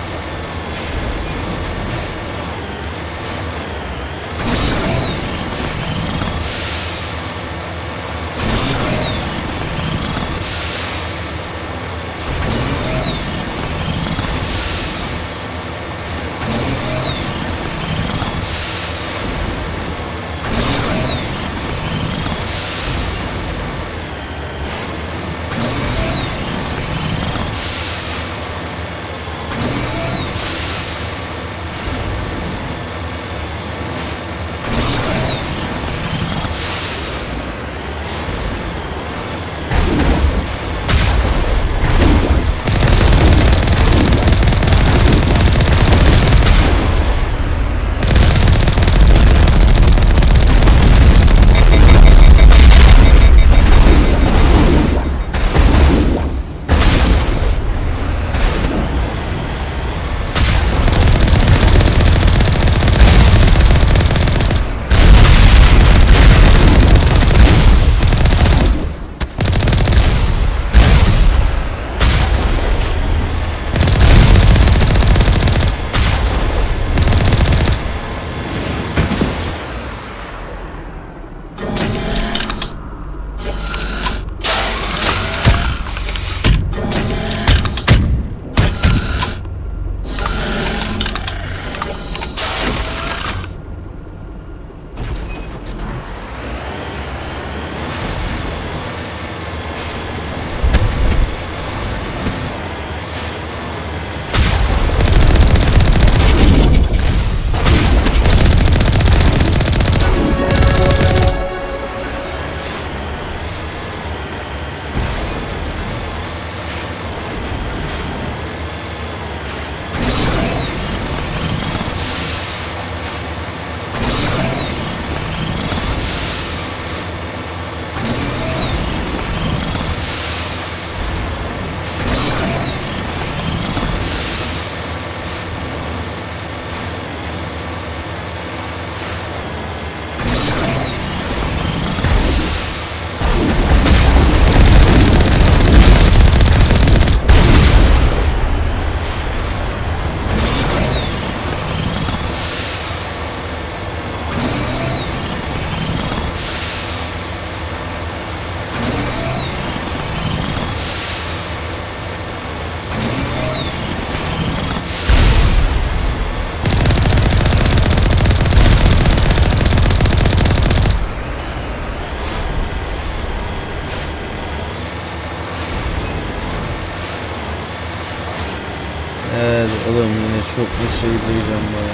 şey diyeceğim ya.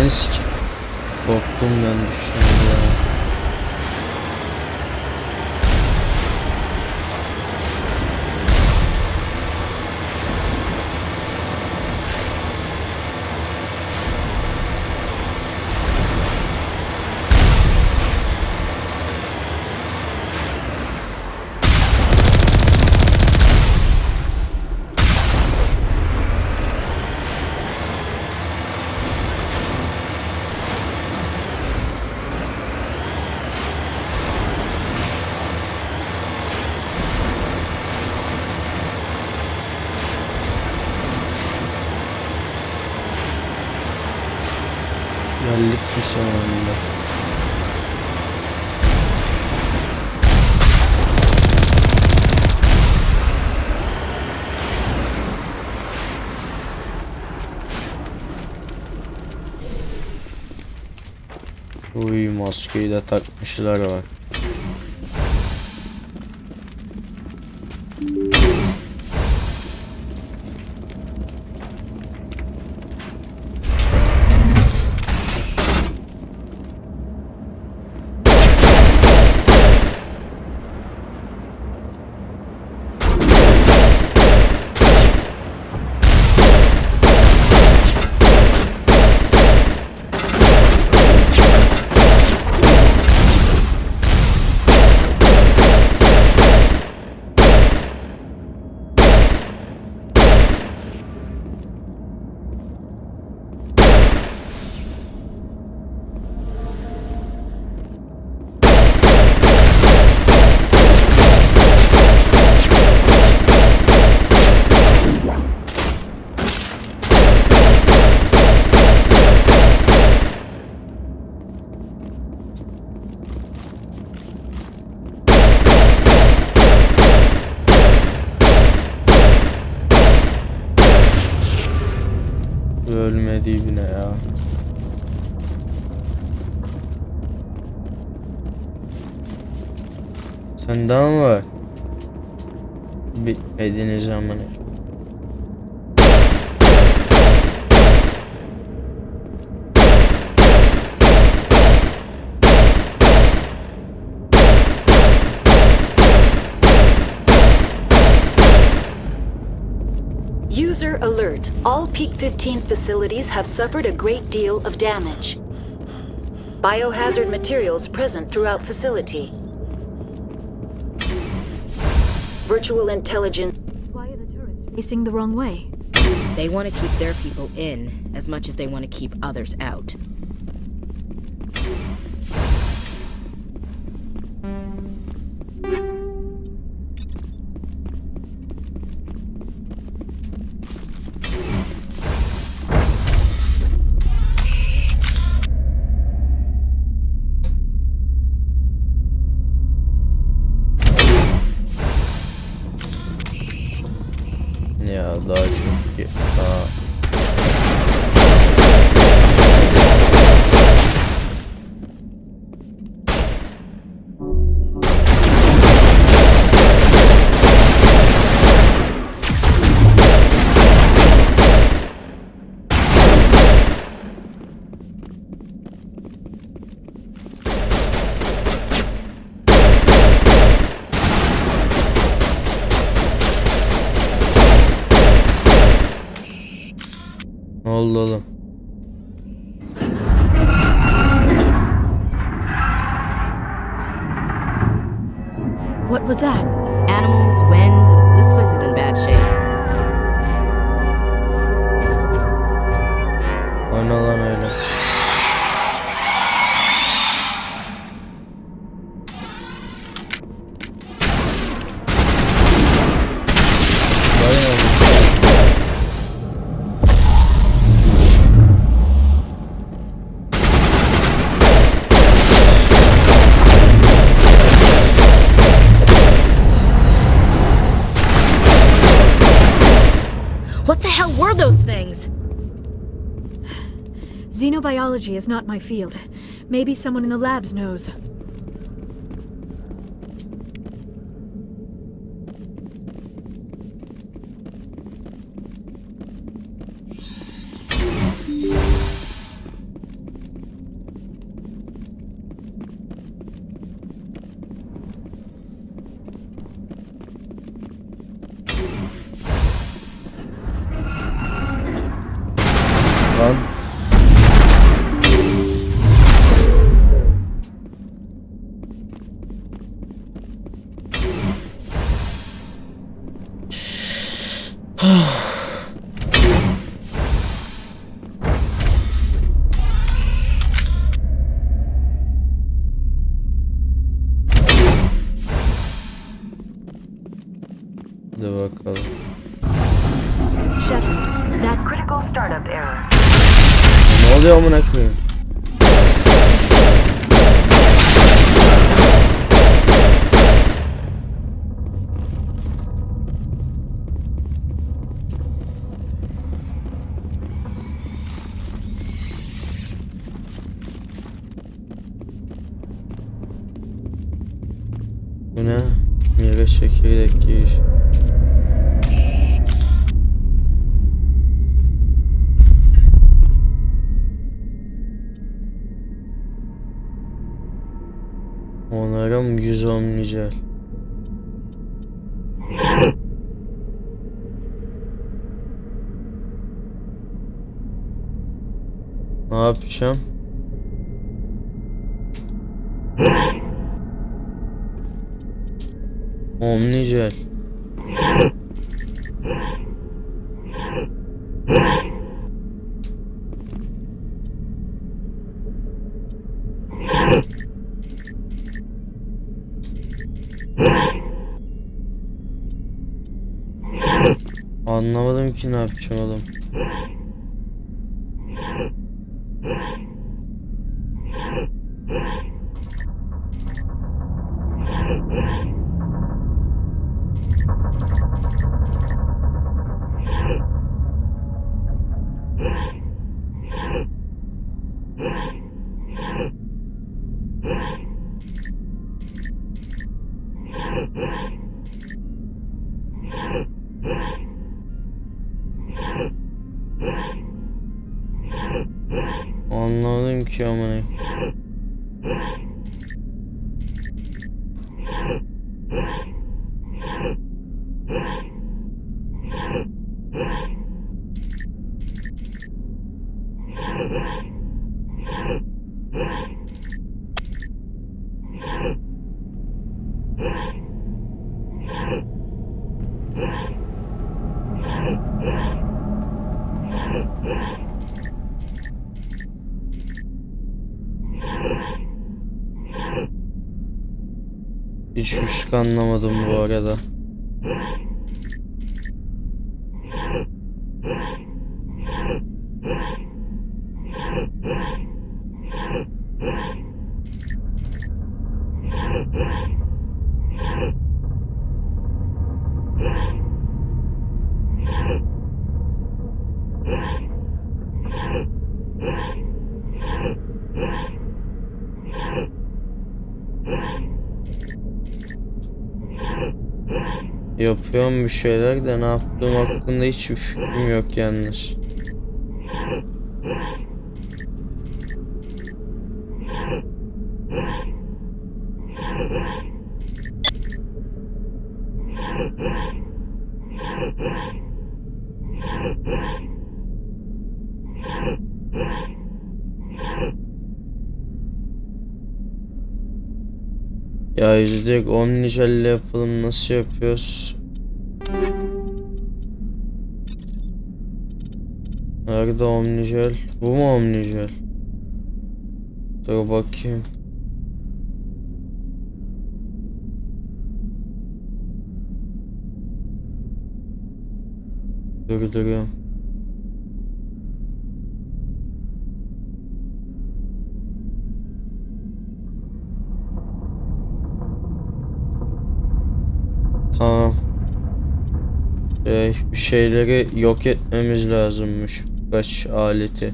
Risk. Korktum ben düştüm ya. Geldik bir sonunda. Uy, maskeyi de takmışlar bak. Ölmedi yine ya. Sen daha mı var? Bitmediğiniz zaman. User alert. All Peak 15 facilities have suffered a great deal of damage. Biohazard materials present throughout facility. Virtual intelligence. Why are the turrets facing the wrong way? They want to keep their people in as much as they want to keep others out. Ya daha çok geç. Daha. Ne oldu oğlum? What was that? Animals, wind. This place is in bad shape. O ne lan öyle? Xenobiology is not my field. Maybe someone in the labs knows. Lan. Hadi bakalım. Shepard, that critical startup error. Ne oluyor amına koyayım? Bu ne? Meyve çekirdek giriş. Onarım 100 omnicel. Ne yapacağım? Omnicel. Anlamadım ki ne yapacağım oğlum. Anlamadım ki amına. Hiçbir şey anlamadım bu arada. Yapıyorum bir şeyler de ne yaptığım hakkında hiçbir fikrim yok yalnız. Ya direkt omnicelle yapalım, nasıl yapıyoruz? Nerede omnicel? Bu mu omnicel? Dur bakayım. Durduruyorum. Tamam. Bir şeyleri yok etmemiz lazımmış. Kaç aleti.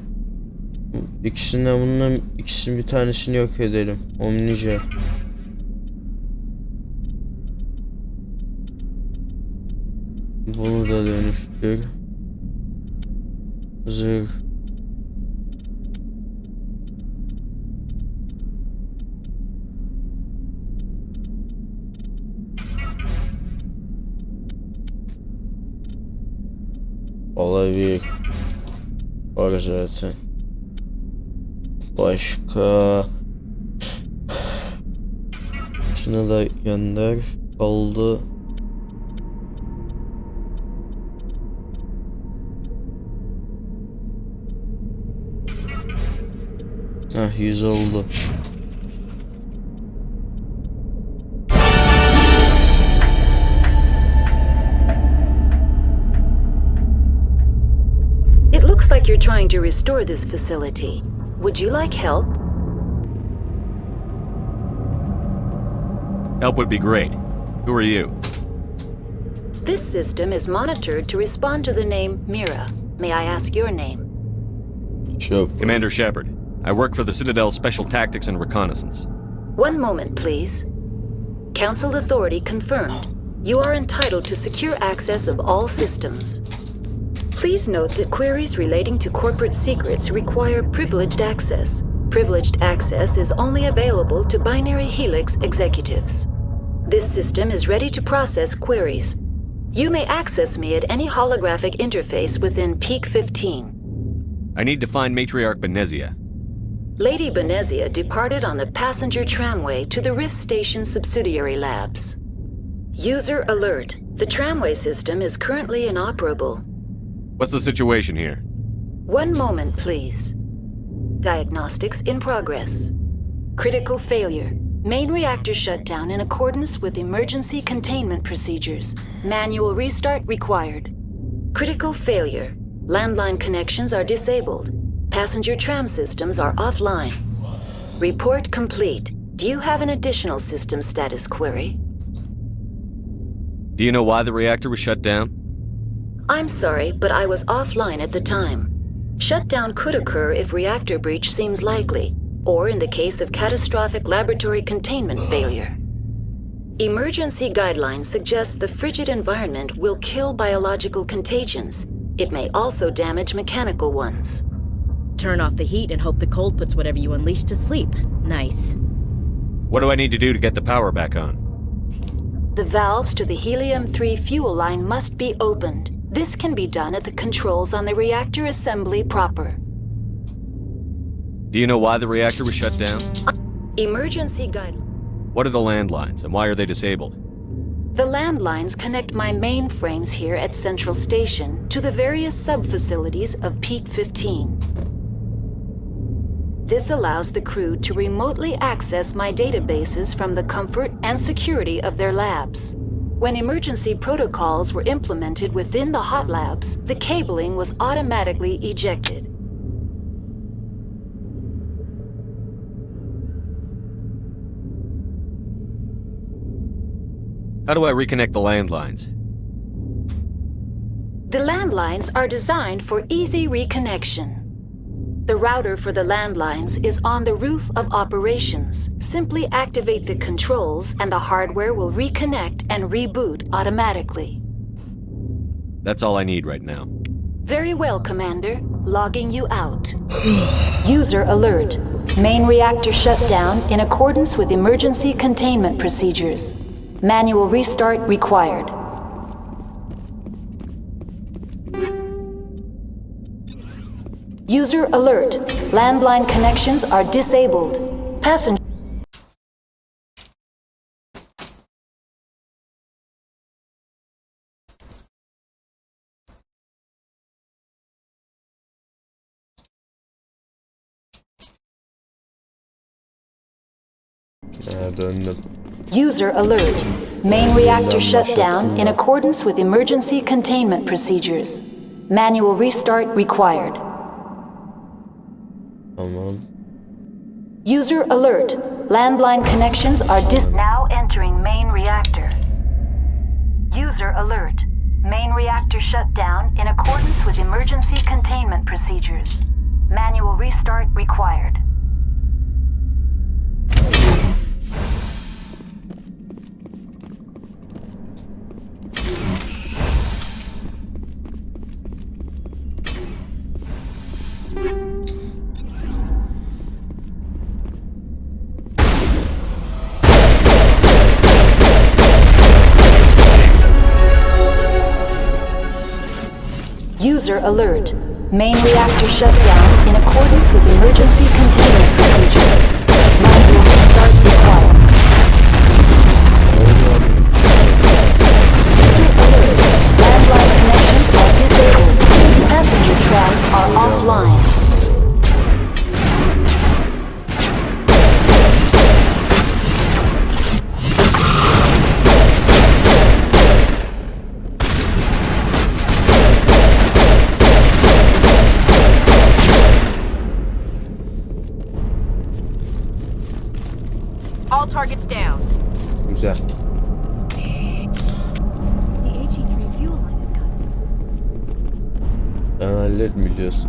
İkisinden bundan ikisinin bir tanesini yok edelim. Omnice. Bunu da dönüştür. Zırh. Olabilir. Var zaten. Başka. Şunu da gönder. Oldu. Heh, 100 oldu. It looks like you're trying to restore this facility. Would you like help? Help would be great. Who are you? This system is monitored to respond to the name Mira. May I ask your name? Sure. Commander Shepard. I work for the Citadel's Special Tactics and Reconnaissance. One moment, please. Council authority confirmed. You are entitled to secure access of all systems. Please note that queries relating to corporate secrets require privileged access. Privileged access is only available to Binary Helix executives. This system is ready to process queries. You may access me at any holographic interface within Peak 15. I need to find Matriarch Benezia. Lady Benezia departed on the passenger tramway to the Rift Station subsidiary labs. User alert. The tramway system is currently inoperable. What's the situation here? One moment, please. Diagnostics in progress. Critical failure. Main reactor shutdown in accordance with emergency containment procedures. Manual restart required. Critical failure. Landline connections are disabled. Passenger tram systems are offline. Report complete. Do you have an additional system status query? Do you know why the reactor was shut down? I'm sorry, but I was offline at the time. Shutdown could occur if reactor breach seems likely, or in the case of catastrophic laboratory containment failure. Emergency guidelines suggest the frigid environment will kill biological contagions. It may also damage mechanical ones. Turn off the heat and hope the cold puts whatever you unleash to sleep. Nice. What do I need to do to get the power back on? The valves to the helium-3 fuel line must be opened. This can be done at the controls on the reactor assembly proper. Do you know why the reactor was shut down? Emergency guidelines. What are the landlines, and why are they disabled? The landlines connect my mainframes here at Central Station to the various sub-facilities of Peak 15. This allows the crew to remotely access my databases from the comfort and security of their labs. When emergency protocols were implemented within the hot labs, the cabling was automatically ejected. How do I reconnect the landlines? The landlines are designed for easy reconnection. The router for the landlines is on the roof of operations. Simply activate the controls and the hardware will reconnect and reboot automatically. That's all I need right now. Very well, Commander. Logging you out. User alert. Main reactor shut down in accordance with emergency containment procedures. Manual restart required. User alert. Landline connections are disabled. Passenger. Döndüm. User alert. Main reactor shut down in accordance with emergency containment procedures. Manual restart required. Tamam. User alert. Landline connections are now entering main reactor. User alert. Main reactor shut down in accordance with emergency containment procedures. Manual restart required. User alert. Main reactor shut down in accordance with emergency containment procedures. Manual restart required. User alert. Landline connections are disabled. Passenger trams are offline. All targets down. Güzel. The HE3 fuel line is cut. Sen halletmeyeceğiz.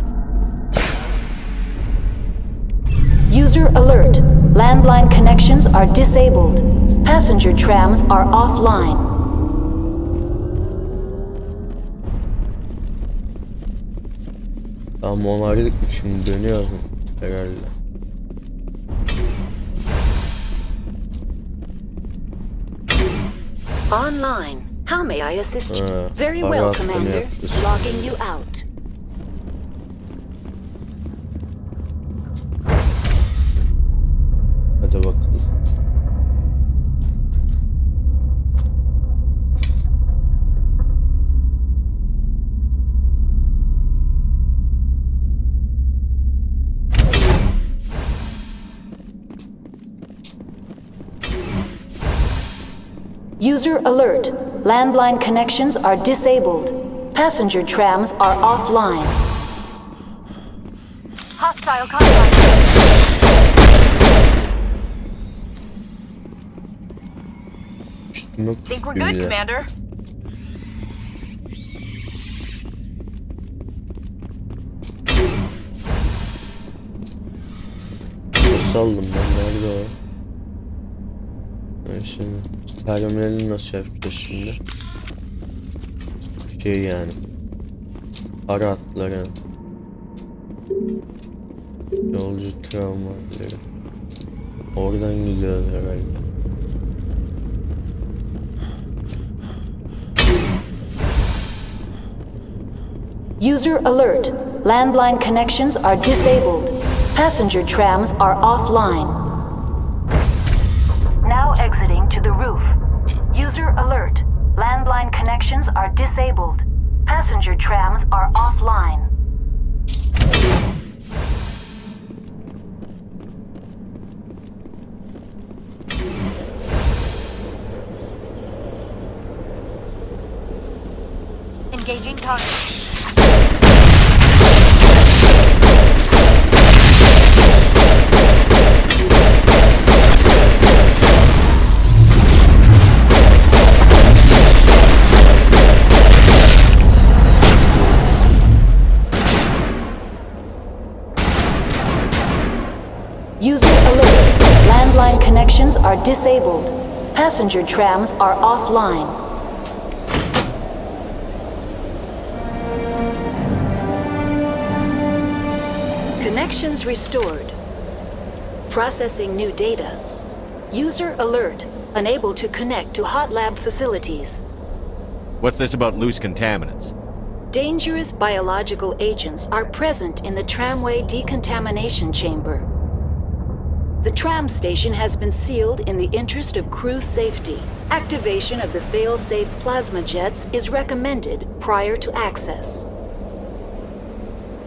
User alert. Landline connections are disabled. Passenger trams are offline. Tamam onayladık mı şimdi dönüyoruz mu? Herhalde. Online. How may I assist you? Ha, Very para well, attığını Commander. yaptık. Logging you out. Hadi bakalım. User alert. Landline connections are disabled. Passenger trams are offline. Hostile contact. Üstüme Think we're kusuyor good, ya. Commander. Saldım ben, nerede o? Ben şimdi terminali nasıl yapacağız şimdi? Şey yani. Para hatları. Yolcu tramvayları. Oradan gidiyoruz herhalde. User alert. Landline connections are disabled. Passenger trams are offline. Now exiting to the roof. User alert. Landline connections are disabled. Passenger trams are offline. Engaging target. User alert. Landline connections are disabled. Passenger trams are offline. Connections restored. Processing new data. User alert. Unable to connect to hot lab facilities. What's this about loose contaminants? Dangerous biological agents are present in the tramway decontamination chamber. The tram station has been sealed in the interest of crew safety. Activation of the fail-safe plasma jets is recommended prior to access.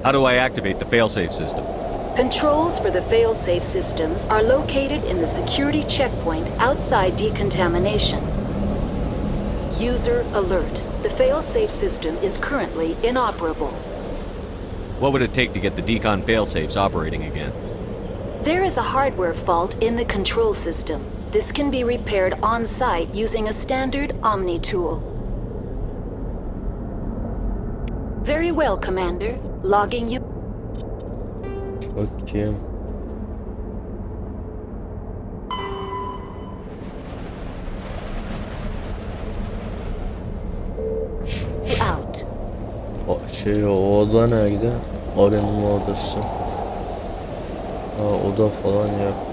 How do I activate the failsafe system? Controls for the fail-safe systems are located in the security checkpoint outside decontamination. User alert. The fail-safe system is currently inoperable. What would it take to get the decon failsafes operating again? There is a hardware fault in the control system. This can be repaired on-site using a standard Omni tool. Very well, Commander. Logging you. Bakayım. Out. O oda nerede? Arınma odası. Oda falan yok.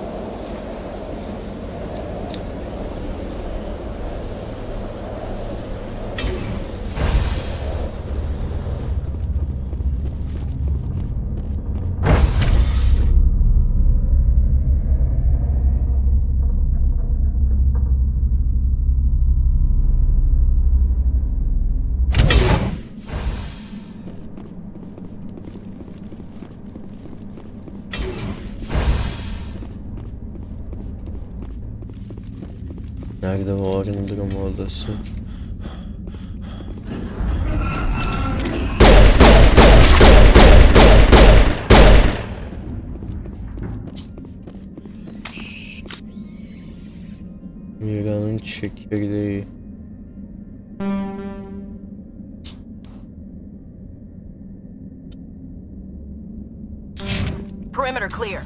Nerede o arındırma odası? Mira'nın çekirdeği. Perimeter clear.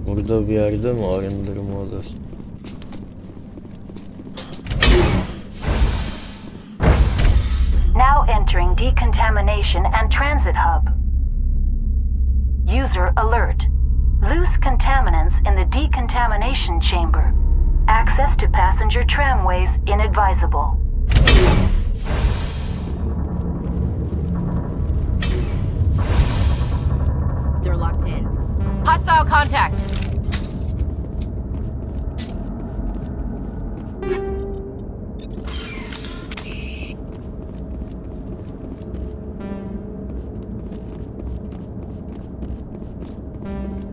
Burada bir yerde mi arındırma odası? Now entering decontamination and transit hub. User alert. Loose contaminants in the decontamination chamber. Access to passenger tramways inadvisable. They're locked in. Hostile contact!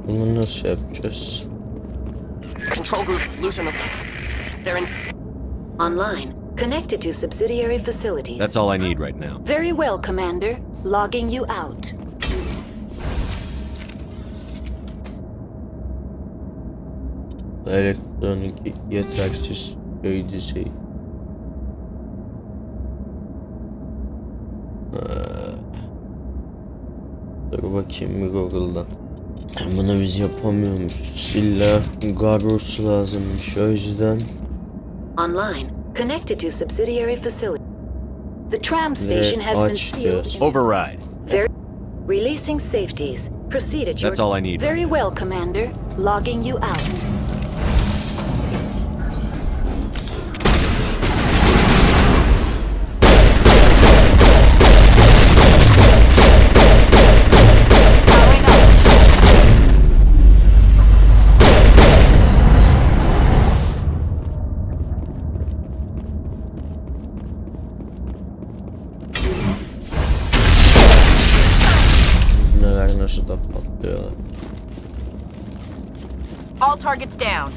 Bunu nasıl yapacağız? Control group, loosen them. They're in... Online. Connected to subsidiary facilities. That's all I need right now. Very well, Commander. Logging you out. Elektronik yetersiz köy düzeyi. Dur bakayım bir Google'dan. Bunu biz yapamıyormuşuz. İlla Garrus lazımmış, o yüzden. Online. Connected to subsidiary facility. The tram station has been sealed. Override. Releasing safeties. Proceed at your... That's all I need. Very well, Commander. Logging you out. Nasıl da patlıyorlar. All targets down.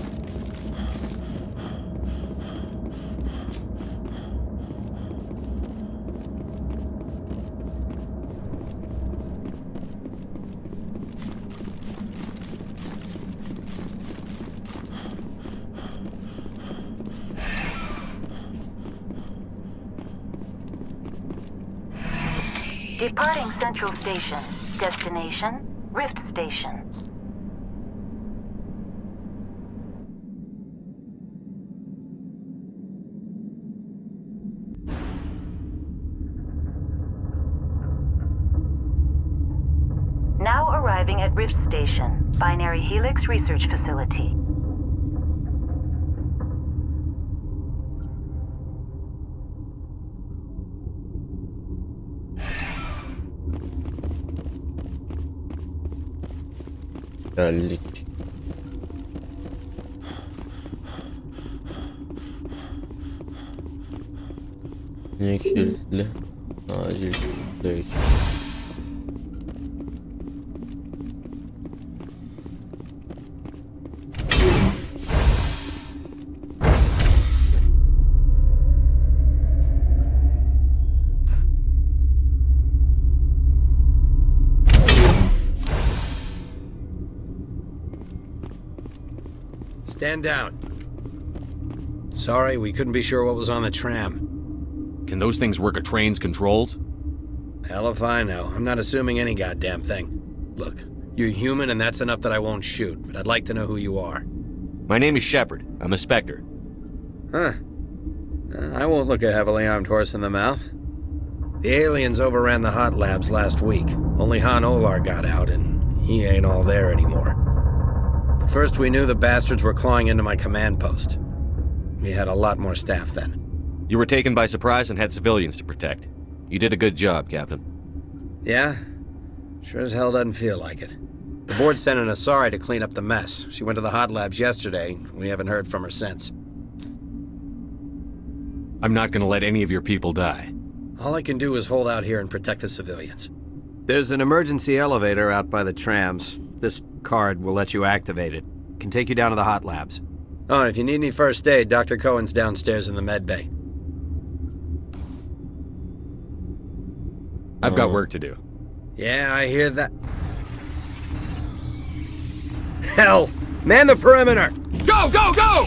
Departing Central Station. Destination, Rift Station. Now arriving at Rift Station, Binary Helix Research Facility. Geldik. Ne kilitli? Acil kilitli. Stand down. Sorry, we couldn't be sure what was on the tram. Can those things work a train's controls? Hell if I know. I'm not assuming any goddamn thing. Look, you're human and that's enough that I won't shoot, but I'd like to know who you are. My name is Shepard. I'm a Spectre. Huh. I won't look a heavily armed horse in the mouth. The aliens overran the hot labs last week. Only Han Olar got out, and he ain't all there anymore. The first we knew, the bastards were clawing into my command post. We had a lot more staff then. You were taken by surprise and had civilians to protect. You did a good job, Captain. Yeah? Sure as hell doesn't feel like it. The board sent an Asari to clean up the mess. She went to the hot labs yesterday. We haven't heard from her since. I'm not gonna let any of your people die. All I can do is hold out here and protect the civilians. There's an emergency elevator out by the trams. This card will let you activate it. Can take you down to the hot labs. Oh, and if you need any first aid, Dr. Cohen's downstairs in the med bay. I've got work to do. Yeah, I hear that. Hell! Man the perimeter! Go, go, go!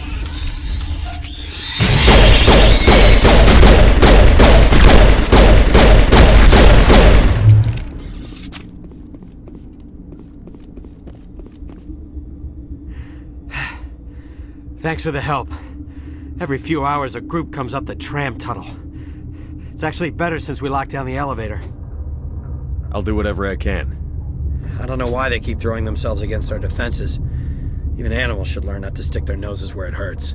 Thanks for the help. Every few hours a group comes up the tram tunnel. It's actually better since we locked down the elevator. I'll do whatever I can. I don't know why they keep throwing themselves against our defenses. Even animals should learn not to stick their noses where it hurts.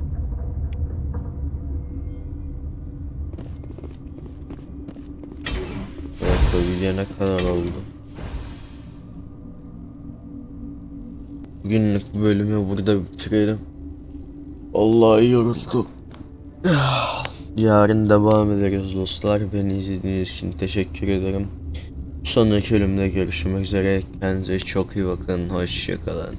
Yapabilene kadar oldu. Bugünlük bölümü burada bitirelim. Vallahi yoruldu. Yarın devam ederiz dostlar. Beni izlediğiniz için teşekkür ederim. Sonraki bölümde görüşmek üzere. Kendinize çok iyi bakın. Hoşça kalın.